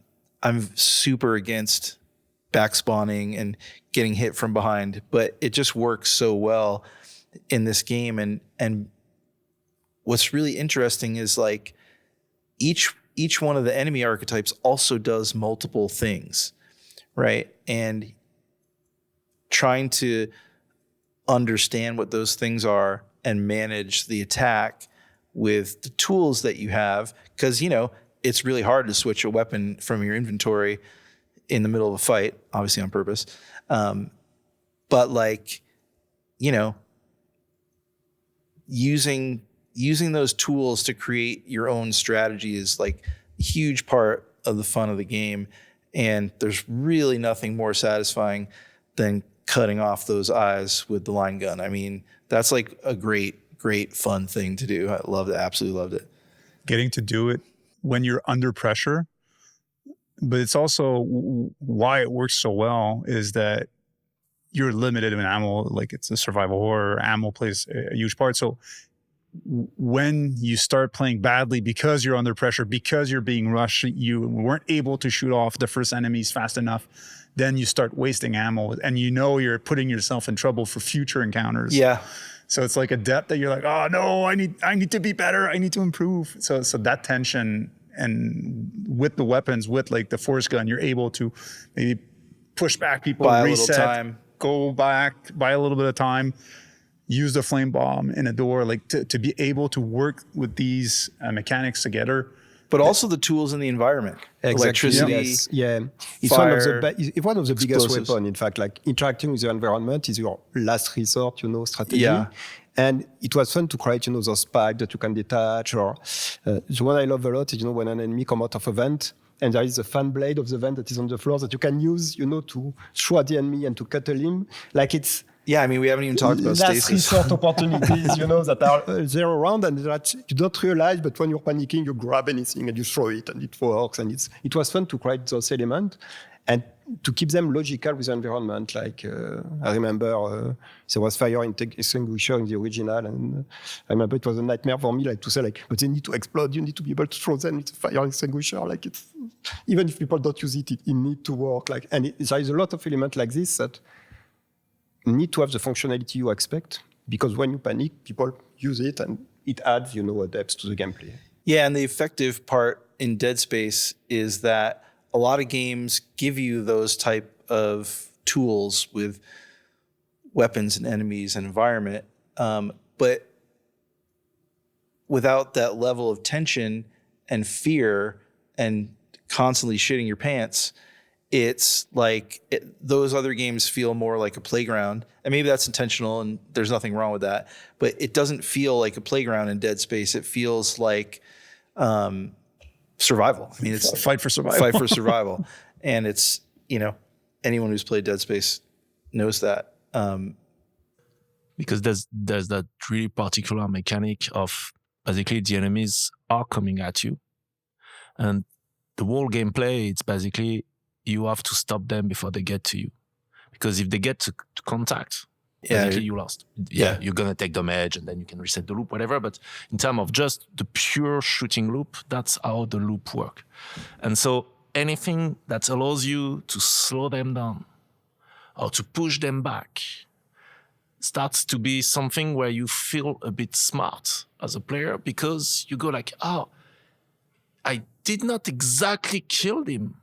super against backspawning and getting hit from behind, but it just works so well in this game. And what's really interesting is, like, each one of the enemy archetypes also does multiple things, right? And trying to understand what those things are and manage the attack with the tools that you have, because, it's really hard to switch a weapon from your inventory in the middle of a fight, obviously on purpose. But, like, using those tools to create your own strategy is, like, a huge part of the fun of the game. And there's really nothing more satisfying than cutting off those eyes with the line gun. I mean, that's like a great fun thing to do. I loved it. Absolutely loved it. Getting to do it when you're under pressure. But it's also why it works so well is that you're limited in ammo. Like, it's a survival horror. Ammo plays a huge part. So when you start playing badly because you're under pressure, because you're being rushed, you weren't able to shoot off the first enemies fast enough, then you start wasting ammo, and you're putting yourself in trouble for future encounters. Yeah. So it's like a depth that you're like, oh no, I need to be better. I need to improve. So that tension, and with the weapons, with, like, the force gun, you're able to maybe push back people, buy reset, a little time, go back, buy a little bit of time, use the flame bomb in a door, like, to be able to work with these mechanics together. But also the tools in the environment. Exactly. Electricity, Yes. Yeah. It's fire, one of the biggest explosives. weapons. In fact, like, interacting with the environment is your last resort, strategy. Yeah. And it was fun to create, those spikes that you can detach. Or the one I love a lot is, when an enemy come out of a vent, And there is a fan blade of the vent that is on the floor that you can use, to throw at the enemy and to cut a limb. Like it's... Yeah, I mean, we haven't even talked about last stasis. resort opportunities, that are there around and that you don't realize, but when you're panicking, you grab anything and you throw it and it works. And it was fun to create those elements and to keep them logical with the environment. Like I remember there was fire extinguisher in the original, and I remember it was a nightmare for me, like to say, like, but they need to explode. You need to be able to throw them with a fire extinguisher. Like it's even if people don't use it, it needs to work. Like, and there is a lot of elements like this that need to have the functionality you expect, because when you panic, people use it and it adds, a depth to the gameplay. Yeah, and the effective part in Dead Space is that a lot of games give you those type of tools with weapons and enemies and environment, but without that level of tension and fear and constantly shitting your pants, it's like those other games feel more like a playground. And maybe that's intentional and there's nothing wrong with that. But it doesn't feel like a playground in Dead Space. It feels like survival. I mean, it's a fight for survival. Fight for survival. And it's, anyone who's played Dead Space knows that. Because there's that really particular mechanic of basically the enemies are coming at you. And the whole gameplay, it's basically you have to stop them before they get to you. Because if they get to contact, basically you lost. Yeah, you're going to take damage and then you can reset the loop, whatever. But in terms of just the pure shooting loop, that's how the loop works. And so anything that allows you to slow them down or to push them back starts to be something where you feel a bit smart as a player, because you go like, oh, I did not exactly kill him,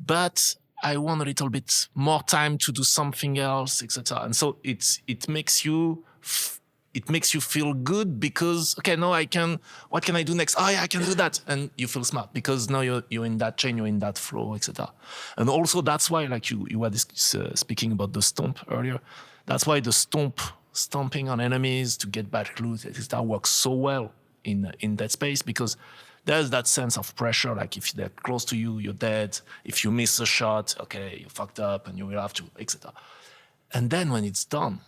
but I want a little bit more time to do something else, etc. And so it makes you feel good, because okay, now what can I do next? Oh yeah, I can do that, and you feel smart because now you're in that chain, you're in that flow, etc. And also that's why, like you were speaking about the stomp earlier. That's why the stomping on enemies to get back loot, etc. works so well in Dead Space, because there's that sense of pressure. Like if they're close to you, you're dead. If you miss a shot, okay, you're fucked up and you will have to, etc. And then when it's done,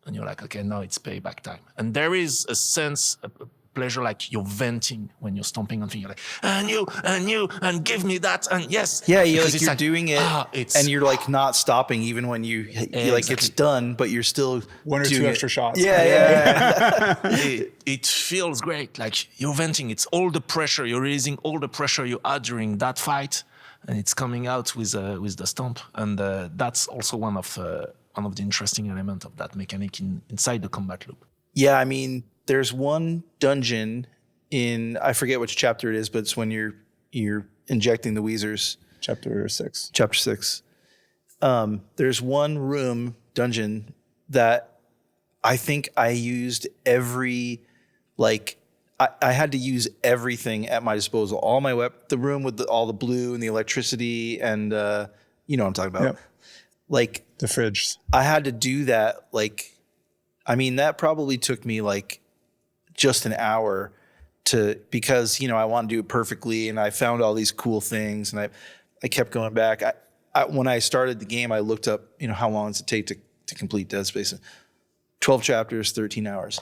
and you're like, okay, now it's payback time. And there is a sense, a pleasure, like you're venting when you're stomping on things. You're like, and give me that, and yes. Yeah, you're doing it, and you're like not stopping even when you're like it's done, but you're still one or two extra shots. Yeah. It feels great. Like you're venting. It's all the pressure. You're releasing all the pressure you had during that fight, and it's coming out with the stomp. And that's also one of the interesting elements of that mechanic inside the combat loop. Yeah, I mean, there's one dungeon I forget which chapter it is, but it's when you're injecting the Weezers. Chapter 6. Chapter 6. There's one dungeon that I think I used I had to use everything at my disposal. All my the room with all the blue and the electricity and you know what I'm talking about. Yep. Like the fridge. I had to do that. That probably took me just an hour because I want to do it perfectly, and I found all these cool things, and I kept going back. When I started the game, I looked up, how long does it take to complete Dead Space? 12 chapters, 13 hours.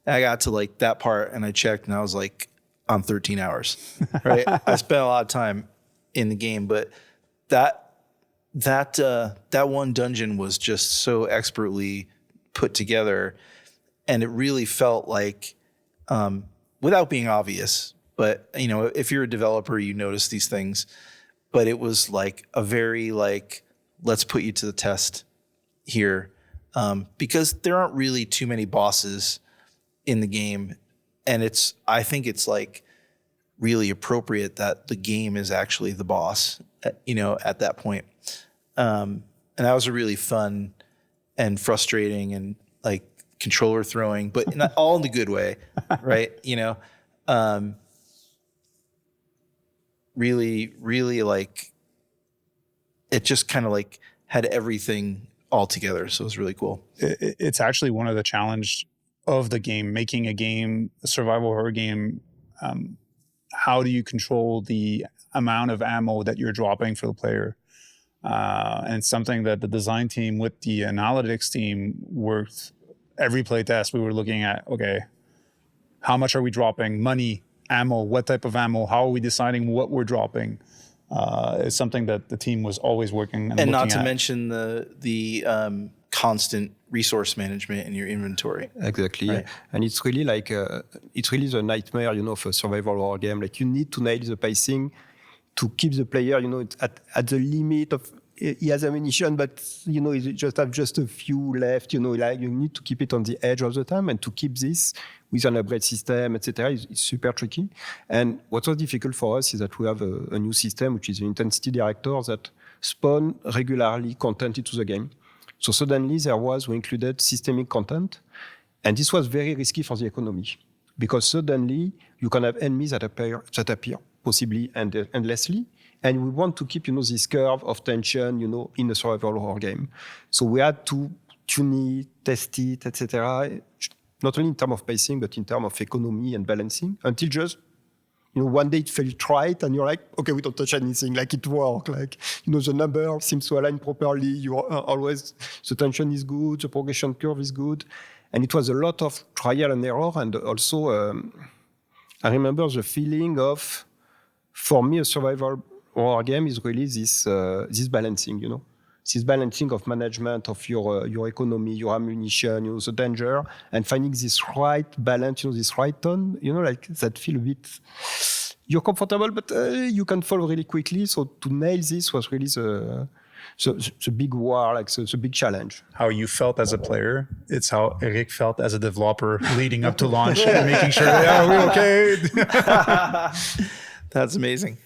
And I got to that part, and I checked, and I was like, on 13 hours, right? I spent a lot of time in the game, but that one dungeon was just so expertly put together, and it really felt like, without being obvious, but if you're a developer, you notice these things, but it was like a very let's put you to the test here, because there aren't really too many bosses in the game, and I think it's really appropriate that the game is actually the boss, at that point. And that was a really fun and frustrating and controller throwing, but not all in the good way, right? Really, really it just kind of had everything all together. So it was really cool. It's actually one of the challenge of the game, making a survival horror game. How do you control the amount of ammo that you're dropping for the player. And it's something that the design team with the analytics team worked. Every playtest we were looking at, okay, how much are we dropping? Money, ammo, what type of ammo? How are we deciding what we're dropping? It's something that the team was always working and looking not to at. mention the constant resource management in your inventory. Exactly, Right. and it's really like it's really the nightmare, of a survival horror game. Like you need to nail the pacing to keep the player, at the limit of he has ammunition, but he just have just a few left. Like you need to keep it on the edge all the time, and to keep this with an upgrade system, etc. It's super tricky. And what was difficult for us is that we have a new system, which is an intensity director that spawn regularly content into the game. So suddenly we included systemic content, and this was very risky for the economy because suddenly you can have enemies that appear possibly endlessly, and we want to keep this curve of tension in a survival horror game. So we had to tune it, test it, etc. Not only in terms of pacing but in terms of economy and balancing until just one day it felt right, and you're like, okay, we don't touch anything. Like it worked. Like, the number seems to align properly. You are always, the tension is good, the progression curve is good. And it was a lot of trial and error. And also, I remember the feeling of, for me, a survival horror game is really this balancing, This balancing of management of your economy, your ammunition, the danger, and finding this right balance, this right tone, like that feel a bit, you're comfortable, but you can fall really quickly. So to nail this was really the big war, like the big challenge. How you felt as a player, it's how Eric felt as a developer leading up to launch and making sure, are we okay? That's amazing.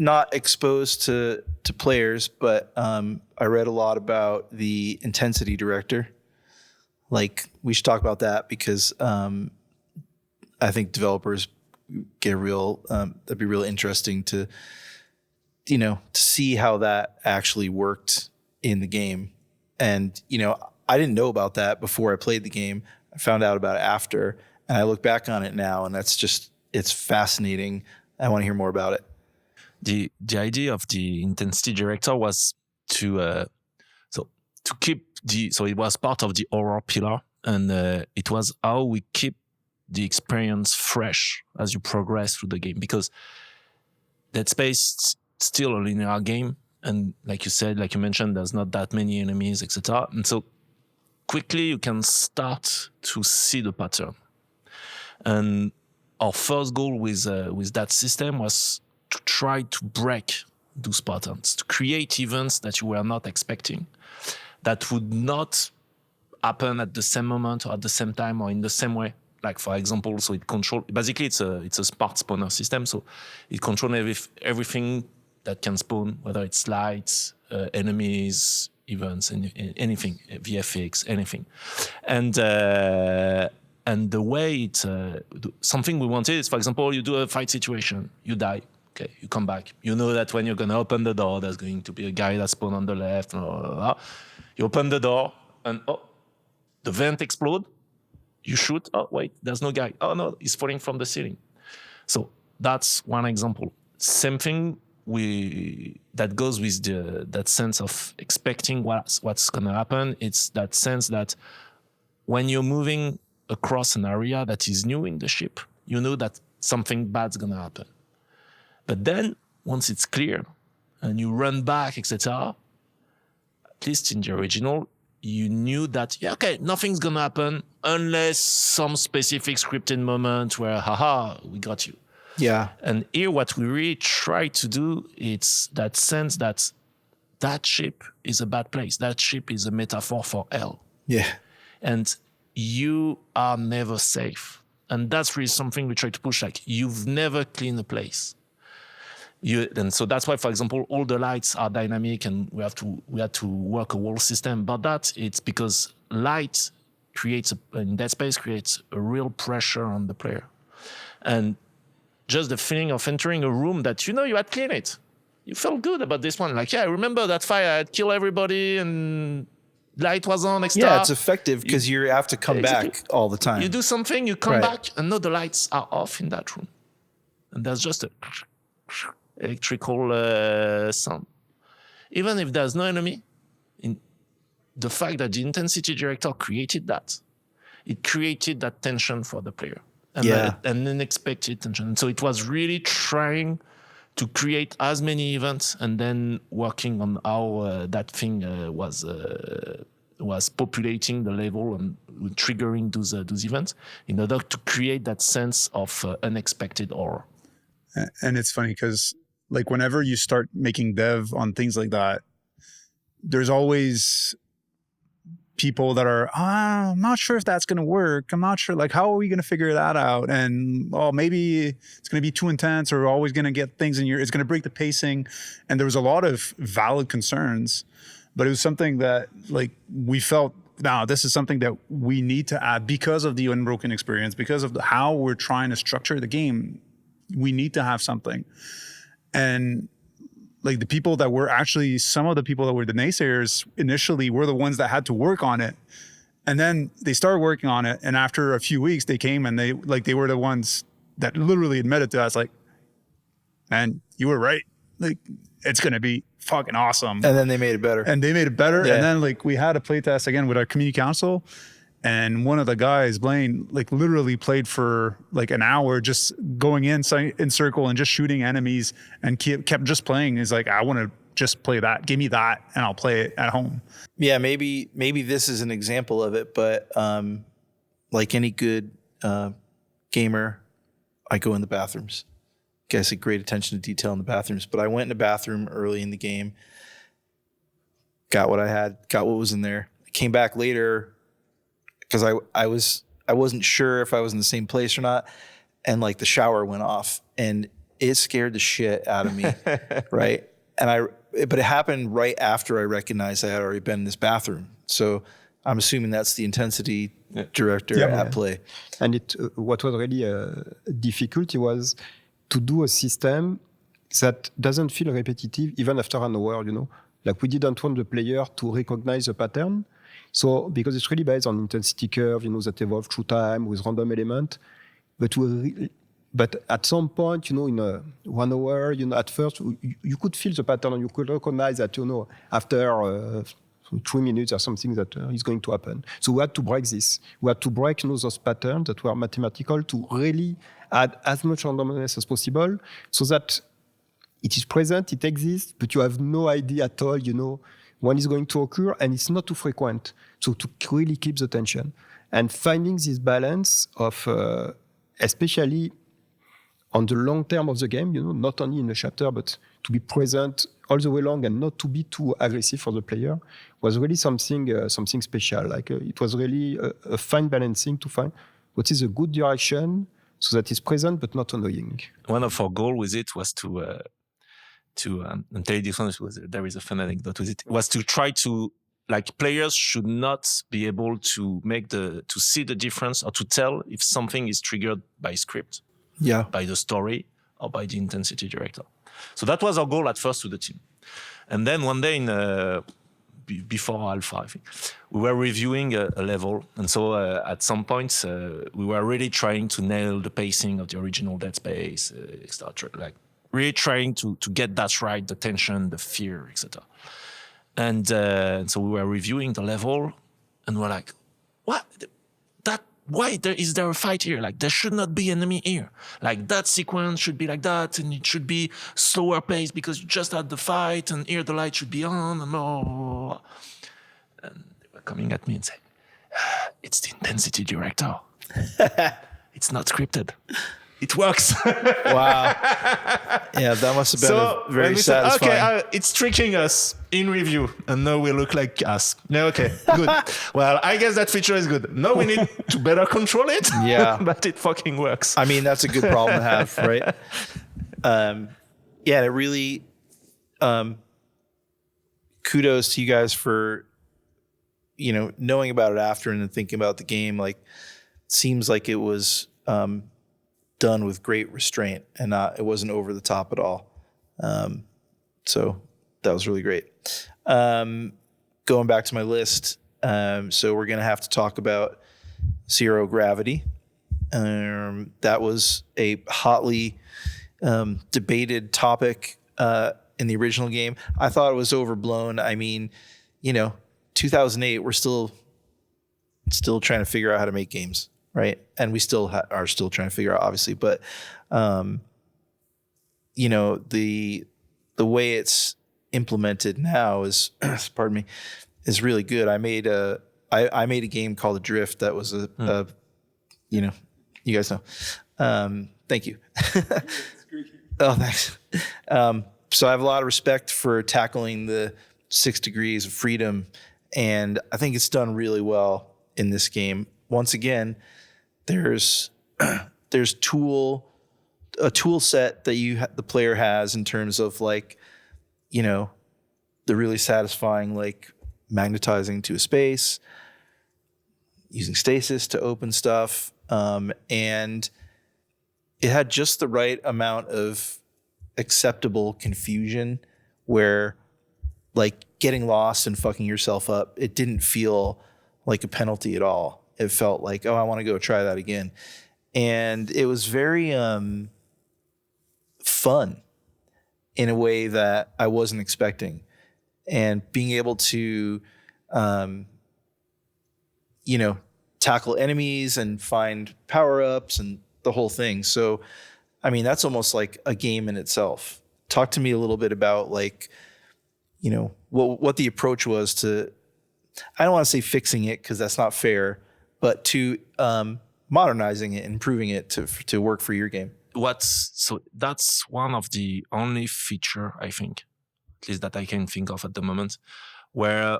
Not exposed to players, but I read a lot about the intensity director. Like, we should talk about that because I think developers get that'd be real interesting to see how that actually worked in the game. And, I didn't know about that before I played the game. I found out about it after, and I look back on it now, and it's fascinating. I want to hear more about it. The idea of the intensity director was to keep so it was part of the horror pillar, and it was how we keep the experience fresh as you progress through the game, because Dead Space is still a linear game, and like you mentioned, there's not that many enemies, etc. And so quickly you can start to see the pattern. And our first goal with that system was to try to break those patterns, to create events that you were not expecting, that would not happen at the same moment or at the same time or in the same way. Like, for example, so it's a smart spawner system, so it controls everything that can spawn, whether it's lights, enemies, events, anything, VFX, anything. And the way something we wanted is, for example, you do a fight situation, you die. Okay, you come back. You know that when you're going to open the door, there's going to be a guy that spawned on the left. Blah, blah, blah. You open the door, and the vent explodes. You shoot. Oh, wait, there's no guy. Oh, no, he's falling from the ceiling. So that's one example. Same thing that goes with that sense of expecting what's going to happen. It's that sense that when you're moving across an area that is new in the ship, you know that something bad's going to happen. But then, once it's clear and you run back, etc., at least in the original, you knew that, nothing's going to happen unless some specific scripted moment where, we got you. Yeah. And here, what we really try to do, it's that sense that ship is a bad place. That ship is a metaphor for hell. Yeah. And you are never safe. And that's really something we try to push, like, you've never cleaned a place. And so that's why, for example, all the lights are dynamic, and we had to work a wall system. But that it's because light in Dead Space creates a real pressure on the player, and just the feeling of entering a room that you had cleaned it. You felt good about this one. Like, I remember that fire. I had killed everybody, and light was on. Extra. Yeah, it's effective because you have to come back all the time. You do something, you come Right. back, and no, the lights are off in that room, and there's just a electrical sound. Even if there's no enemy, the fact that the intensity director created that, it created that tension for the player. And an unexpected tension. So it was really trying to create as many events and then working on how that thing was populating the level and triggering those events in order to create that sense of unexpected horror. And it's funny because like whenever you start making dev on things like that, there's always people that are, I'm not sure if that's going to work. I'm not sure. Like, how are we going to figure that out? And, maybe it's going to be too intense or always going to get things it's going to break the pacing. And there was a lot of valid concerns, but it was something that like we felt, now this is something that we need to add because of the Unbroken experience, because of how we're trying to structure the game. We need to have something. And like some of the people that were the naysayers initially were the ones that had to work on it. And then they started working on it. And after a few weeks they came and they were the ones that literally admitted to us like, man, you were right. Like it's going to be fucking awesome. And then they made it better. Yeah. And then like we had a playtest again with our community council. And one of the guys, Blaine, like literally played for like an hour, just going in circle and just shooting enemies and kept just playing. He's like, I want to just play that. Give me that and I'll play it at home. Yeah, maybe this is an example of it, but like any good gamer, I go in the bathrooms. Guys, like great attention to detail in the bathrooms. But I went in the bathroom early in the game, got what I had, got what was in there. I came back later because I wasn't sure if I was in the same place or not, and like the shower went off, and it scared the shit out of me, right? But it happened right after I recognized I had already been in this bathroom, so I'm assuming that's the intensity director at play. And what was really difficult was to do a system that doesn't feel repetitive even after an hour. Like we didn't want the player to recognize the pattern. So, because it's really based on intensity curve, that evolve through time with random element. But at some point, in 1 hour, at first, you could feel the pattern and you could recognize that, after 3 minutes or something that is going to happen. So we had to break this. We had to break, those patterns that were mathematical to really add as much randomness as possible so that it is present, it exists, but you have no idea at all, when it's going to occur, and it's not too frequent. So to really keep the tension. And finding this balance of, especially on the long term of the game, not only in the chapter, but to be present all the way long and not to be too aggressive for the player, was really something special. Like it was really a fine balancing to find what is a good direction so that it's present but not annoying. One of our goals with it was to and tell you this one, there is a fun anecdote with it, was to try to, like, players should not be able to see the difference or to tell if something is triggered by script, by the story, or by the intensity director. So that was our goal at first to the team. And then one day before Alpha, I think, we were reviewing a level. And so at some point, we were really trying to nail the pacing of the original Dead Space, etc. Like, really trying to get that right, the tension, the fear, etc. And so we were reviewing the level, and we're like, "What? Why is there a fight here? Like, there should not be enemy here. Like, that sequence should be like that, and it should be slower paced because you just had the fight, and here the light should be on, and blah, blah, blah." And they were coming at me and saying, "It's the intensity director. It's not scripted. It works." Wow. Yeah, that must have been very satisfying. Okay, it's tricking us in review, and now we look like us. No, okay, good. Well, I guess that feature is good. Now we need to better control it. Yeah. But it fucking works. I mean, that's a good problem to have, right? It really, kudos to you guys for, knowing about it after and then thinking about the game. Like, it seems like it was done with great restraint and it wasn't over the top at all. So that was really great. Going back to my list. So we're going to have to talk about Zero Gravity. That was a hotly debated topic in the original game. I thought it was overblown. I mean, 2008, we're still trying to figure out how to make games, right? And we still are still trying to figure out, obviously. But the way it's implemented now is, pardon me, is really good. I made a game called Adrift that was you guys know. Thank you. Oh, thanks. So I have a lot of respect for tackling the 6 degrees of freedom, and I think it's done really well in this game. Once again, there's a tool set that the player has in terms of like, the really satisfying like magnetizing to a space, using stasis to open stuff, and it had just the right amount of acceptable confusion where like getting lost and fucking yourself up, it didn't feel like a penalty at all. It felt like, oh, I want to go try that again. And it was very fun in a way that I wasn't expecting. And being able to, tackle enemies and find power-ups and the whole thing. So, I mean, that's almost like a game in itself. Talk to me a little bit about like, what the approach was to, I don't want to say fixing it because that's not fair, but to modernizing it, improving it to work for your game. So that's one of the only feature, I think, at least that I can think of at the moment, where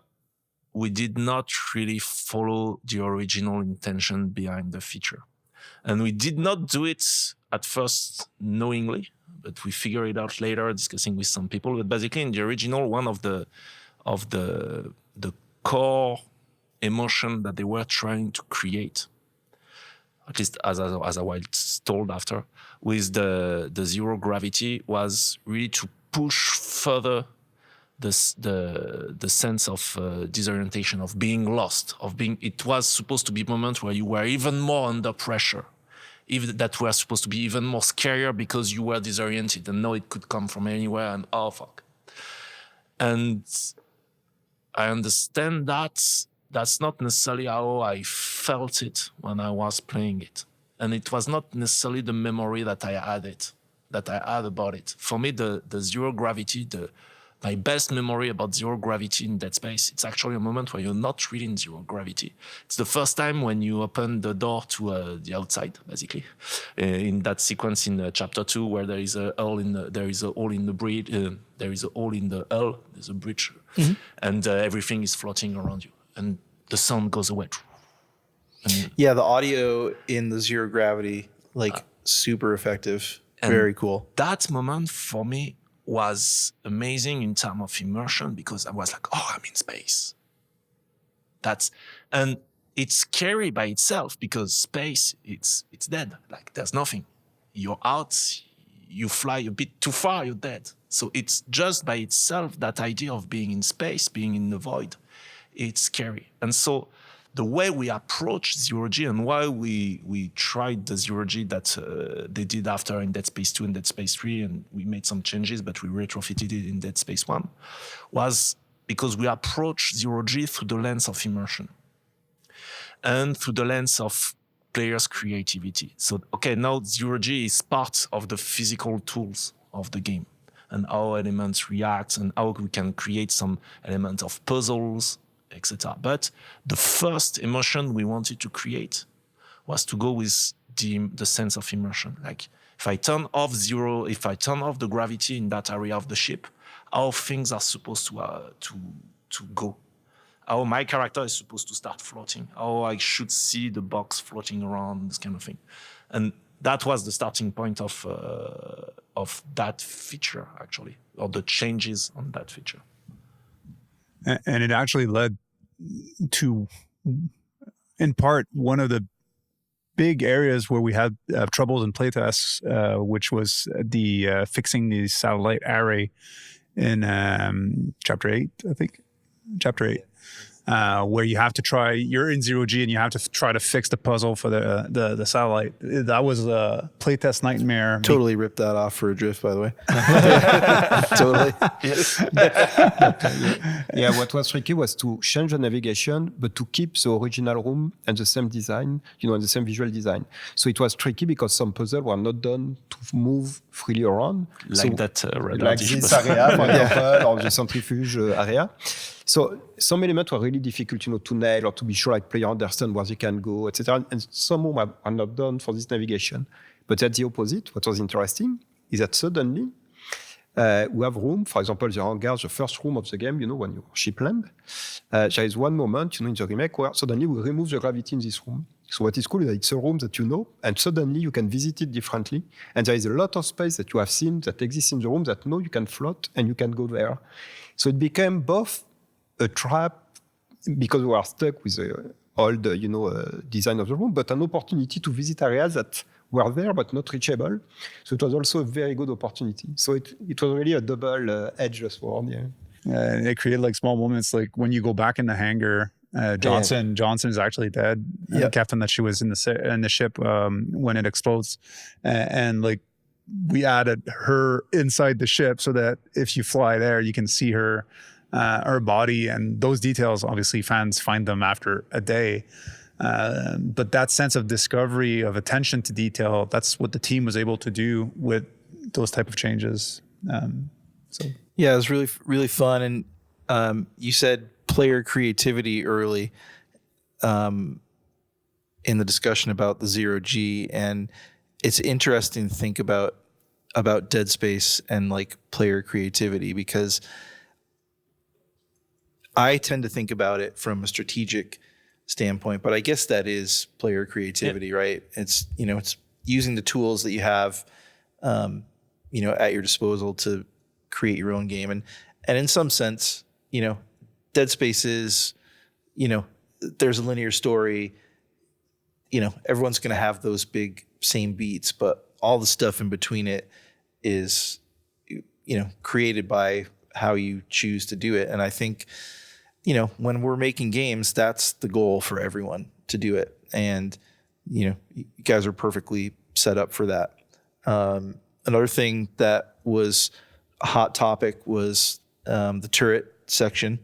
we did not really follow the original intention behind the feature. And we did not do it at first knowingly, but we figured it out later discussing with some people. But basically in the original, one of the core emotion that they were trying to create, at least as I was told after, with the zero gravity, was really to push further the sense of disorientation, of being lost, it was supposed to be a moment where you were even more under pressure, even that were supposed to be even more scarier because you were disoriented and know it could come from anywhere and oh fuck. And I understand that's not necessarily how I felt it when I was playing it. And it was not necessarily the memory that I had about it. For me, the zero gravity, my best memory about zero gravity in Dead Space, it's actually a moment where you're not really in zero gravity. It's the first time when you open the door to the outside, basically, in that sequence in chapter 2 where there is a hole in the bridge, there is a hole in the hull, there's a bridge, and everything is floating around you, and the sound goes away. And yeah, the audio in the zero gravity, like super effective, very cool. That moment for me was amazing in terms of immersion because I was like, oh, I'm in space. And it's scary by itself because space, it's dead. Like there's nothing. You're out, you fly a bit too far, you're dead. So it's just by itself, that idea of being in space, being in the void, it's scary. And so the way we approach zero-G and why we tried the zero-G that they did after in Dead Space 2 and Dead Space 3, and we made some changes, but we retrofitted it in Dead Space 1, was because we approach zero-G through the lens of immersion and through the lens of players' creativity. So, okay, now zero-G is part of the physical tools of the game and how elements react and how we can create some element of puzzles, etc. But the first emotion we wanted to create was to go with the sense of immersion. Like if I turn off the gravity in that area of the ship, how things are supposed to go, how my character is supposed to start floating, how I should see the box floating around, this kind of thing. And that was the starting point of that feature, actually, or the changes on that feature. And it actually led to, in part, one of the big areas where we had troubles in playtests, which was the fixing the satellite array in chapter 8, I think. Chapter 8. where you have to try. You're in 0G and you have to try to fix the puzzle for the satellite. That was a playtest nightmare. Totally ripped that off for Adrift, by the way. Totally. Yeah, what was tricky was to change the navigation, but to keep the original room and the same design, and the same visual design. So it was tricky because some puzzles were not done to move freely around. Like so, that like this area, for example, or the centrifuge area. So some elements were really difficult, to nail or to be sure, like player understand where they can go, etc. And some of them are not done for this navigation. But that's the opposite. What was interesting is that suddenly we have room. For example, the hangar, the first room of the game, when your ship land, there is one moment, in the remake where suddenly we remove the gravity in this room. So what is cool is that it's a room that and suddenly you can visit it differently. And there is a lot of space that you have seen that exists in the room that now you can float and you can go there. So it became both a trap because we are stuck with the old, design of the room, but an opportunity to visit areas that were there but not reachable. So it was also a very good opportunity. So it was really a double-edged sword. Yeah. And it created like small moments, like when you go back in the hangar. Johnson is actually dead. The captain that she was in the ship when it explodes, and like we added her inside the ship so that if you fly there, you can see her body, and those details. Obviously, fans find them after a day, but that sense of discovery, of attention to detail, that's what the team was able to do with those type of changes. Yeah, it was really, really fun. And you said player creativity early in the discussion about the 0G, and it's interesting to think about Dead Space and like player creativity, because I tend to think about it from a strategic standpoint, but I guess that is player creativity, right? It's it's using the tools that you have at your disposal to create your own game, and in some sense, Dead Space is, there's a linear story, everyone's going to have those big same beats, but all the stuff in between it is, created by how you choose to do it. And I think, when we're making games, that's the goal for everyone, to do it. And, you guys are perfectly set up for that. Another thing that was a hot topic was the turret section.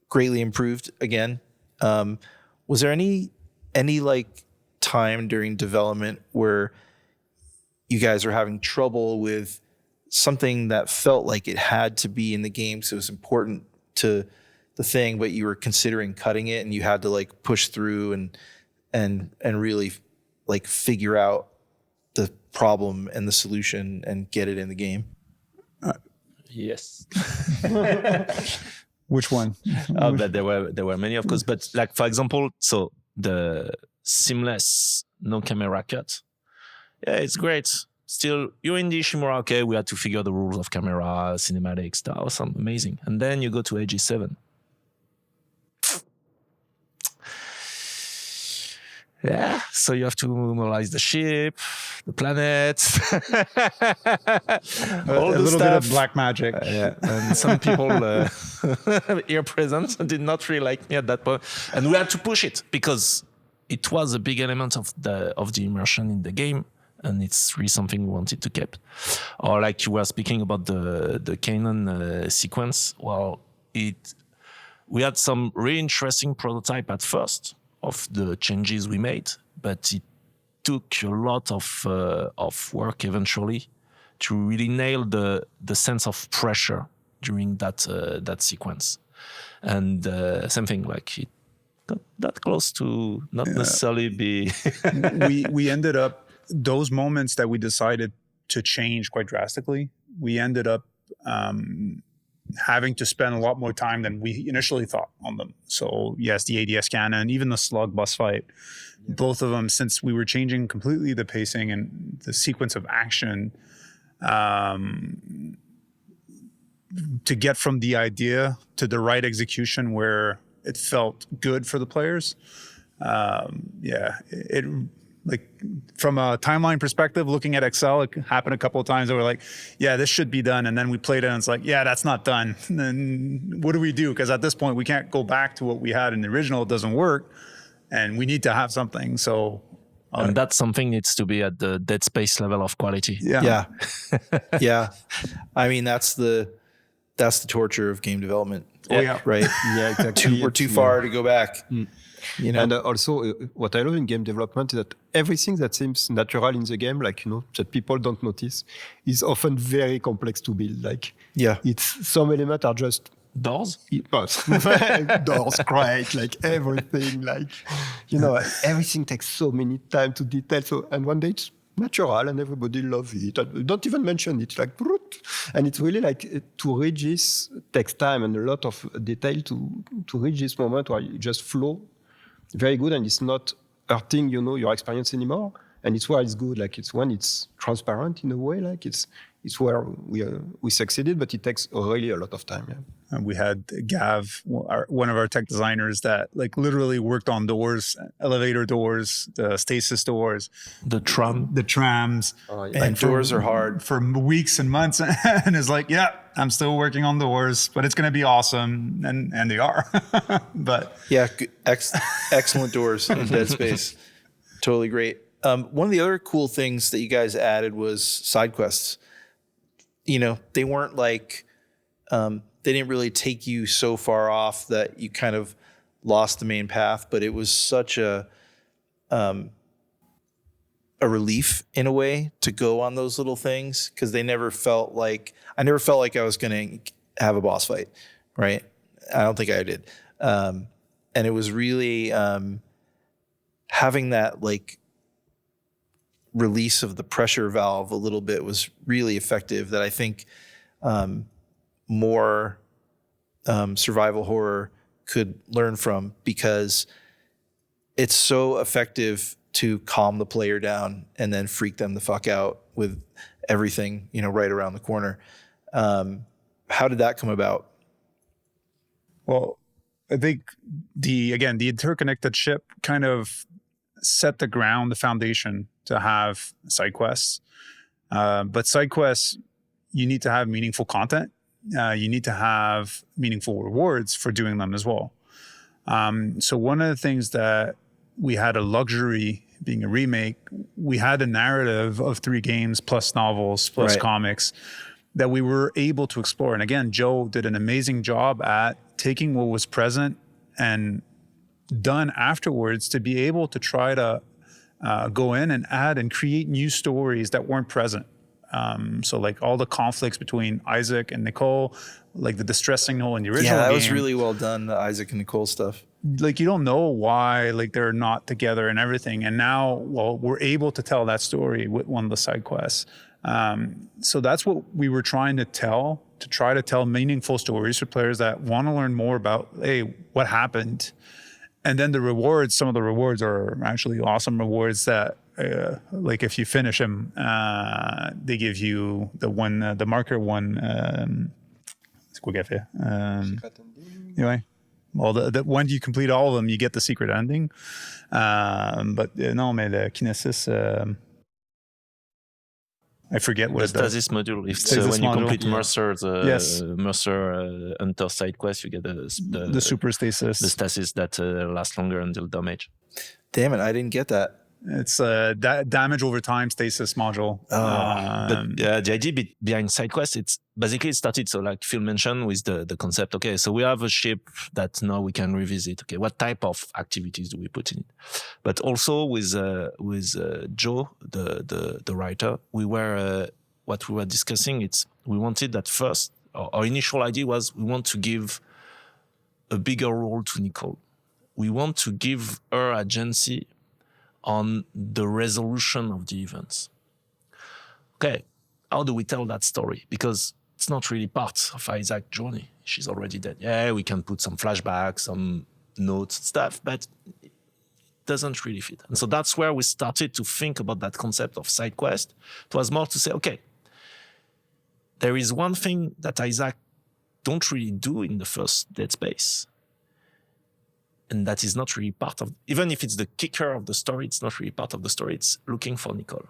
Greatly improved again. Was there any like time during development where you guys are having trouble with something that felt like it had to be in the game, so it was important to the thing, but you were considering cutting it and you had to like push through and really like figure out the problem and the solution and get it in the game? Yes. Which one? But there were many, of course. But like, for example, so the seamless no camera cut. Yeah, it's great. Still, you're in the Ishimura, okay, we had to figure the rules of camera, cinematic stuff, some amazing. And then you go to AG7. Yeah, so you have to mobilize the ship, the planet, all a the little stuff. bit of black magic. Yeah, and some people here present did not really like me at that point, and we had to push it because it was a big element of the immersion in the game, and it's really something we wanted to keep. Or like you were speaking about the Kanan sequence. Well, we had some really interesting prototype at first of the changes we made, but it took a lot of work eventually to really nail the sense of pressure during that sequence. And same thing, like it got that close to not necessarily be. we ended up, those moments that we decided to change quite drastically, we ended up having to spend a lot more time than we initially thought on them. So yes, the ADS cannon, even the slug bus fight, both of them, since we were changing completely the pacing and the sequence of action, to get from the idea to the right execution where it felt good for the players. like from a timeline perspective, looking at Excel, it happened a couple of times. Where we're like, yeah, this should be done, and then we played it, and it's like, yeah, that's not done. And then what do we do? Because at this point, we can't go back to what we had in the original. It doesn't work, and we need to have something. So. And that something needs to be at the Dead Space level of quality. Yeah. Yeah. I mean, that's the torture of game development. Oh, yeah. Right. Yeah, exactly. We're too far to go back. You know? And also, what I love in game development is that everything that seems natural in the game, like, that people don't notice, is often very complex to build. Like, it's some elements are just doors, doors, great, like everything, like, everything takes so many time to detail. So, and one day it's natural and everybody loves it. And don't even mention it, like, and it's really like to reach this takes time and a lot of detail to reach this moment where you just flow very good and it's not hurting, your experience anymore. And it's where it's good, like it's when it's transparent in a way, like it's where we succeeded, but it takes really a lot of time. Yeah. And we had Gav, one of our tech designers, that like literally worked on doors, elevator doors, the stasis doors, the trams. And doors are hard for weeks and months, and is like, yeah, I'm still working on doors, but it's going to be awesome, and they are. But yeah, excellent doors in Dead Space, totally great. One of the other cool things that you guys added was side quests. They weren't like, they didn't really take you so far off that you kind of lost the main path, but it was such a relief in a way to go on those little things, because I never felt like I was going to have a boss fight, right? I don't think I did. And it was really having that like release of the pressure valve a little bit was really effective, that I think more survival horror could learn from, because it's so effective to calm the player down and then freak them the fuck out with everything, right around the corner. How did that come about? Well, I think the interconnected ship kind of set the foundation to have side quests. But side quests, you need to have meaningful content. You need to have meaningful rewards for doing them as well. So one of the things that we had a luxury, being a remake, we had a narrative of 3 games plus novels plus comics that we were able to explore. And again, Joe did an amazing job at taking what was present and done afterwards to be able to try to go in and add and create new stories that weren't present. So like all the conflicts between Isaac and Nicole, like the distress signal in the original game. Yeah, that was really well done, the Isaac and Nicole stuff. Like you don't know why like they're not together and everything. And now, we're able to tell that story with one of the side quests. So that's what we were trying to try to tell meaningful stories for players that want to learn more about, hey, what happened? And then the rewards, some of the rewards are actually awesome rewards that, like if you finish them, they give you the marker one. Anyway, well, when you complete all of them, you get the secret ending. But non, mais le Kinesis, I forget what the it does. stasis module. If Stasis when you module. complete Mercer, Mercer Hunter side quest, you get The super stasis. the stasis that lasts longer until damage. Damn it, I didn't get that. It's damage over time stasis module. But the idea behind side quest, it's basically it started, so like Phil mentioned, with the concept. Okay, so we have a ship that now we can revisit. Okay, what type of activities do we put in it? But also with Joe, the writer, what we were discussing. We wanted that first. Our initial idea was we want to give a bigger role to Nicole. We want to give her agency on the resolution of the events. Okay, how do we tell that story? Because it's not really part of Isaac's journey. She's already dead. Yeah, we can put some flashbacks, some notes, stuff, but it doesn't really fit. And so that's where we started to think about that concept of side quest. It was more to say, okay, there is one thing that Isaac don't really do in the first Dead Space. And that is not really part of, even if it's the kicker of the story, it's not really part of the story. It's looking for Nicole.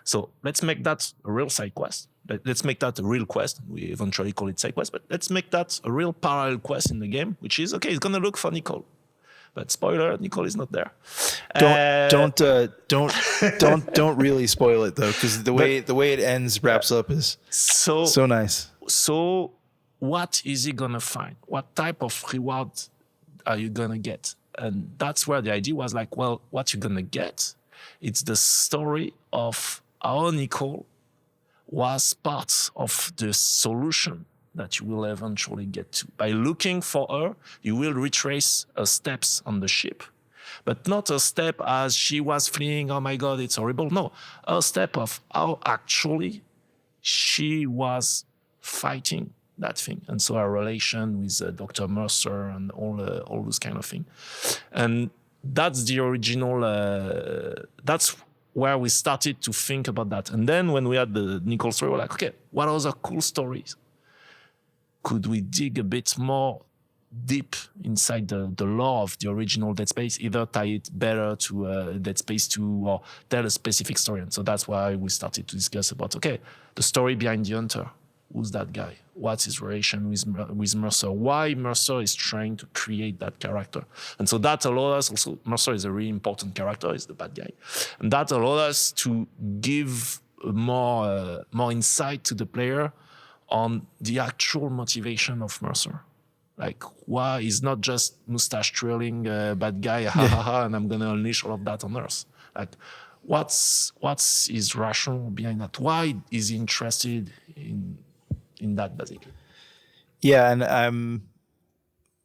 So let's make that a real side quest. Let's make that a real quest. We eventually call it side quest, but let's make that a real parallel quest in the game, which is, okay, it's going to look for Nicole. But spoiler, Nicole is not there. Don't really spoil it though, because the way it ends, wraps up is so nice. So what is he gonna find? What type of reward are you gonna get? And that's where the idea was like, well, what you're gonna get, it's the story of how Nicole was part of the solution that you will eventually get to. By looking for her, you will retrace her steps on the ship, but not a step as she was fleeing, oh my God, it's horrible. No, a step of how actually she was fighting that thing. And so our relation with Dr. Mercer and all those kind of things. And that's the original, that's where we started to think about that. And then when we had the Nicole story, we're like, okay, what other cool stories? Could we dig a bit more deep inside the lore of the original Dead Space, either tie it better to Dead Space 2 or tell a specific story? And so that's why we started to discuss about, okay, the story behind the Hunter. Who's that guy? What's his relation with Mercer? Why Mercer is trying to create that character? And so that allowed us also, Mercer is a really important character, he's the bad guy. And that allowed us to give more insight to the player on the actual motivation of Mercer. Like, why he's not just mustache twirling bad guy, and I'm gonna unleash all of that on Earth. Like, what's his rationale behind that? Why is he interested in that, basically? Yeah, and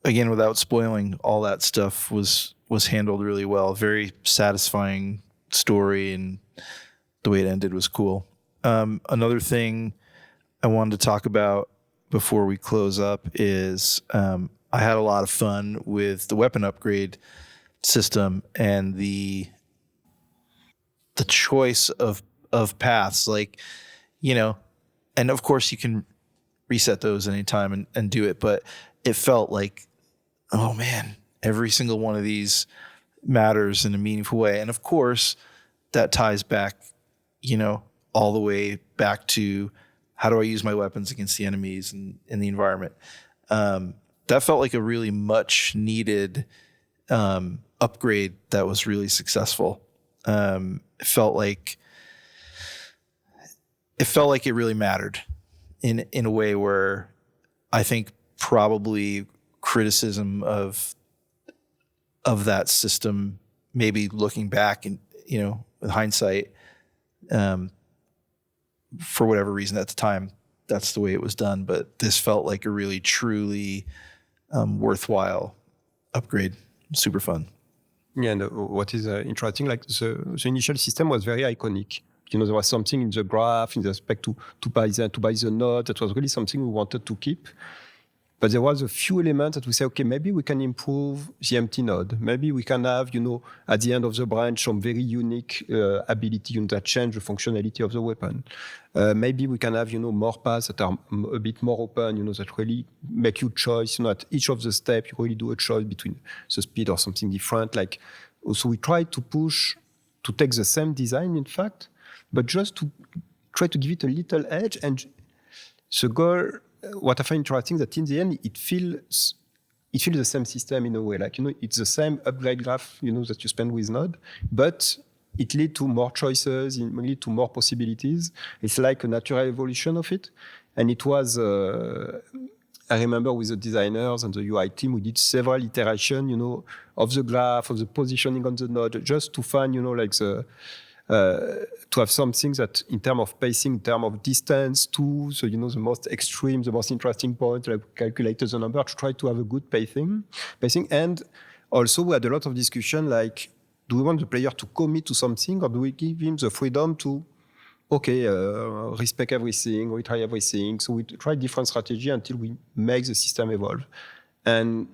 again, without spoiling, all that stuff was handled really well. Very satisfying story, and the way it ended was cool. Another thing I wanted to talk about before we close up is I had a lot of fun with the weapon upgrade system and the choice of paths, like, and of course you can reset those anytime and do it, but it felt like, oh man, every single one of these matters in a meaningful way. And of course that ties back, all the way back to how do I use my weapons against the enemies and in the environment. That felt like a really much needed upgrade that was really successful. It felt like it really mattered in a way where I think probably criticism of that system, maybe looking back and, with hindsight, for whatever reason at the time, that's the way it was done. But this felt like a really, truly worthwhile upgrade. Super fun. Yeah, and what is interesting, like the initial system was very iconic. There was something in the graph, in the spec to buy the node. That was really something we wanted to keep. But there was a few elements that we say, okay, maybe we can improve the empty node. Maybe we can have, at the end of the branch, some very unique ability that change the functionality of the weapon. Maybe we can have, more paths that are a bit more open, that really make you choice. At each of the steps, you really do a choice between the speed or something different. Like, so we try to push to take the same design, in fact, but just to try to give it a little edge. And the goal, what I find interesting, that in the end, it feels the same system in a way. Like, it's the same upgrade graph, that you spend with Node, but it leads to more choices, it leads to more possibilities. It's like a natural evolution of it. And it was, I remember with the designers and the UI team, we did several iterations, of the graph, of the positioning on the node, just to find, to have something that in terms of pacing, in terms of distance to, so the most extreme, the most interesting point, like calculated the number to try to have a good pacing. And also we had a lot of discussion, like, do we want the player to commit to something, or do we give him the freedom to, respect everything, we try everything. So we try different strategy until we make the system evolve. And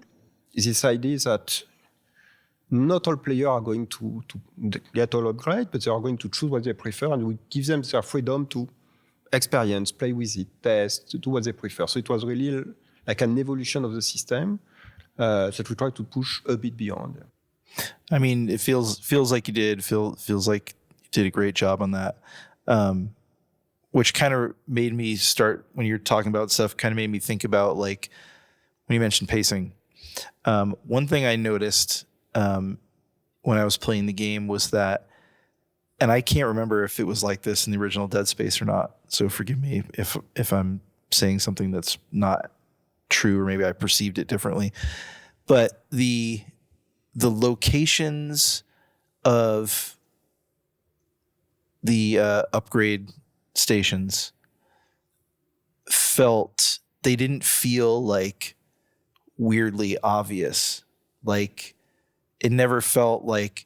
this idea is that not all players are going to get all upgrade, but they are going to choose what they prefer, and we give them their freedom to experience, play with it, test, do what they prefer. So it was really like an evolution of the system. that we try to push a bit beyond. I mean, it feels like you did. Feels like you did a great job on that. Which kind of made me start, when you're talking about stuff, kind of made me think about, like, when you mentioned pacing. One thing I noticed when I was playing the game was that, and I can't remember if it was like this in the original Dead Space or not, so forgive me if I'm saying something that's not true, or maybe I perceived it differently. But the locations of the upgrade stations they didn't feel like weirdly obvious. Like, I never felt like,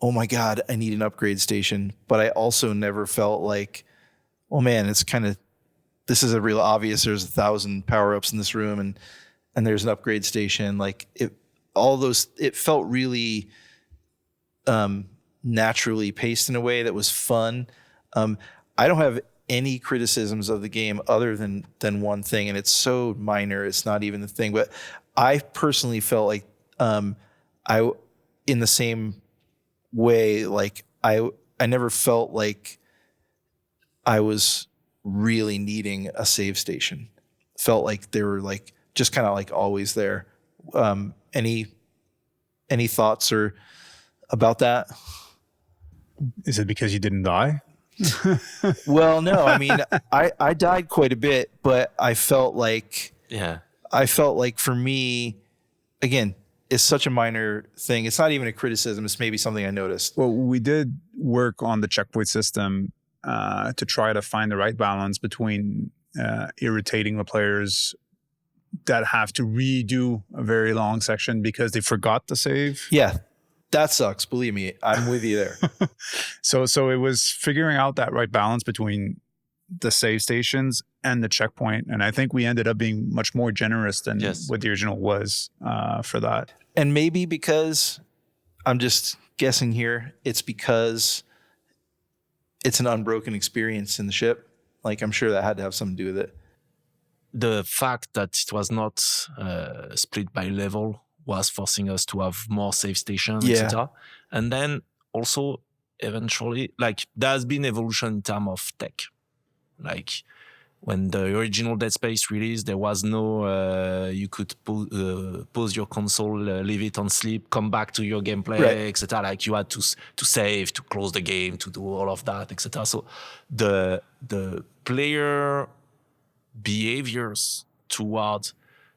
oh my God, I need an upgrade station. But I also never felt like, oh man, this is a real obvious, there's 1,000 power-ups in this room and there's an upgrade station. Like, it felt really naturally paced in a way that was fun. I don't have any criticisms of the game other than one thing, and it's so minor, it's not even the thing. But I personally felt like in the same way, like I never felt like I was really needing a save station. Felt like they were like just kind of like always there. Any thoughts or about that? Is it because you didn't die? Well, no, I mean, I died quite a bit, but I felt like for me, again, it's such a minor thing. It's not even a criticism. It's maybe something I noticed. Well, we did work on the checkpoint system to try to find the right balance between irritating the players that have to redo a very long section because they forgot to save. Yeah. That sucks. Believe me, I'm with you there. So it was figuring out that right balance between the save stations and the checkpoint. And I think we ended up being much more generous than what the original was for that. And maybe because, I'm just guessing here, it's because it's an unbroken experience in the ship. Like, I'm sure that had to have something to do with it. The fact that it was not split by level was forcing us to have more save stations, etc. And then also, eventually, like, there's been evolution in terms of tech. Like, when the original Dead Space released, there was no, you could pause your console, leave it on sleep, come back to your gameplay, etc. Like, you had to save, to close the game, to do all of that, etc. So the player behaviors toward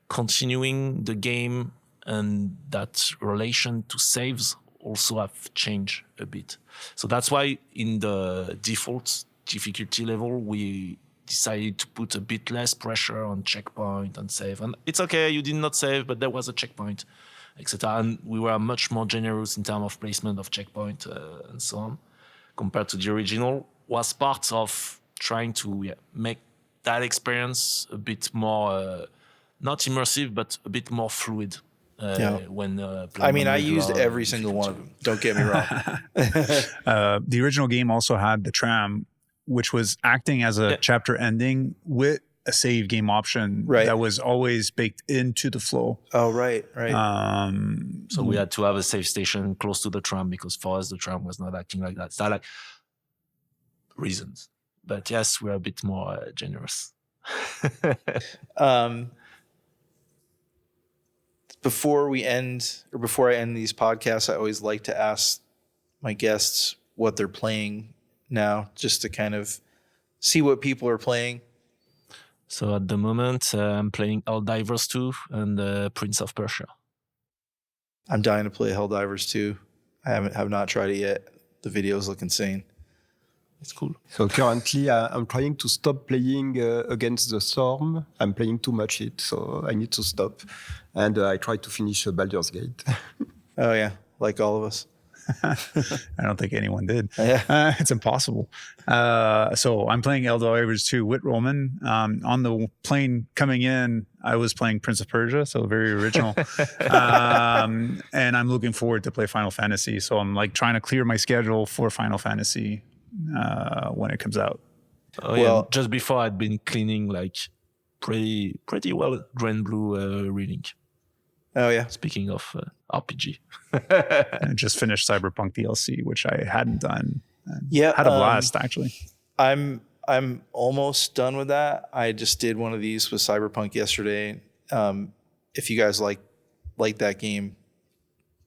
continuing the game and that relation to saves also have changed a bit. So that's why in the default difficulty level, we decided to put a bit less pressure on checkpoint and save. And it's okay, you did not save, but there was a checkpoint, etc. And we were much more generous in terms of placement of checkpoint and so on, compared to the original. Was part of trying to make that experience a bit more, not immersive, but a bit more fluid. When I mean, I used every single one of them. Don't get me wrong. The original game also had the tram, which was acting as a chapter ending with a save game option that was always baked into the flow. Oh, right. So we had to have a save station close to the tram because for us the tram was not acting like that. So like reasons, but yes, we're a bit more generous. Before I end these podcasts, I always like to ask my guests what they're playing now, just to kind of see what people are playing. So at the moment, I'm playing Helldivers 2 and Prince of Persia. I'm dying to play Helldivers 2. I have not tried it yet. The videos look insane. It's cool. So currently, I'm trying to stop playing Against the Storm. I'm playing too much it, so I need to stop. And I try to finish Baldur's Gate. Oh, yeah. Like all of us. I don't think anyone did. Yeah. It's impossible. So I'm playing Helldivers 2 with Roman. On the plane coming in, I was playing Prince of Persia, so very original. And I'm looking forward to play Final Fantasy. So I'm like trying to clear my schedule for Final Fantasy when it comes out. Well, just before I'd been cleaning like pretty well Grand Blue reading. Oh yeah. Speaking of RPG. And I just finished Cyberpunk DLC, which I hadn't done. And Yeah, had a blast actually. I'm almost done with that. I just did one of these with Cyberpunk yesterday. If you guys like that game,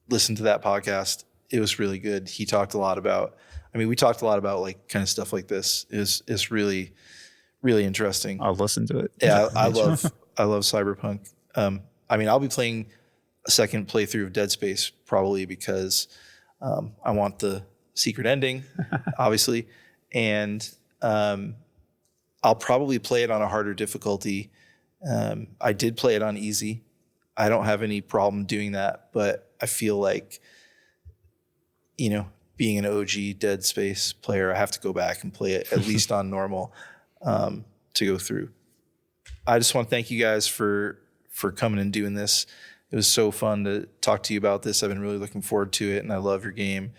listen to that podcast. It was really good. He talked a lot about. I mean, we talked a lot about like kind of stuff like this. Is really, really interesting. I'll listen to it. Yeah, I love Cyberpunk. I mean, I'll be playing a second playthrough of Dead Space probably because I want the secret ending, obviously, and I'll probably play it on a harder difficulty. I did play it on easy. I don't have any problem doing that, but I feel like, you know, being an OG Dead Space player, I have to go back and play it at least on normal to go through. I just want to thank you guys for coming and doing this. It was so fun to talk to you about this. I've been really looking forward to it, and I love your game,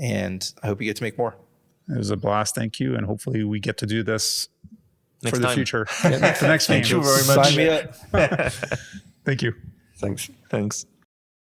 and I hope you get to make more. It was a blast. Thank you. And hopefully we get to do this Next for the time. future. The next game. Thank you very much. Sign me up. Thank you. Thanks. Thanks.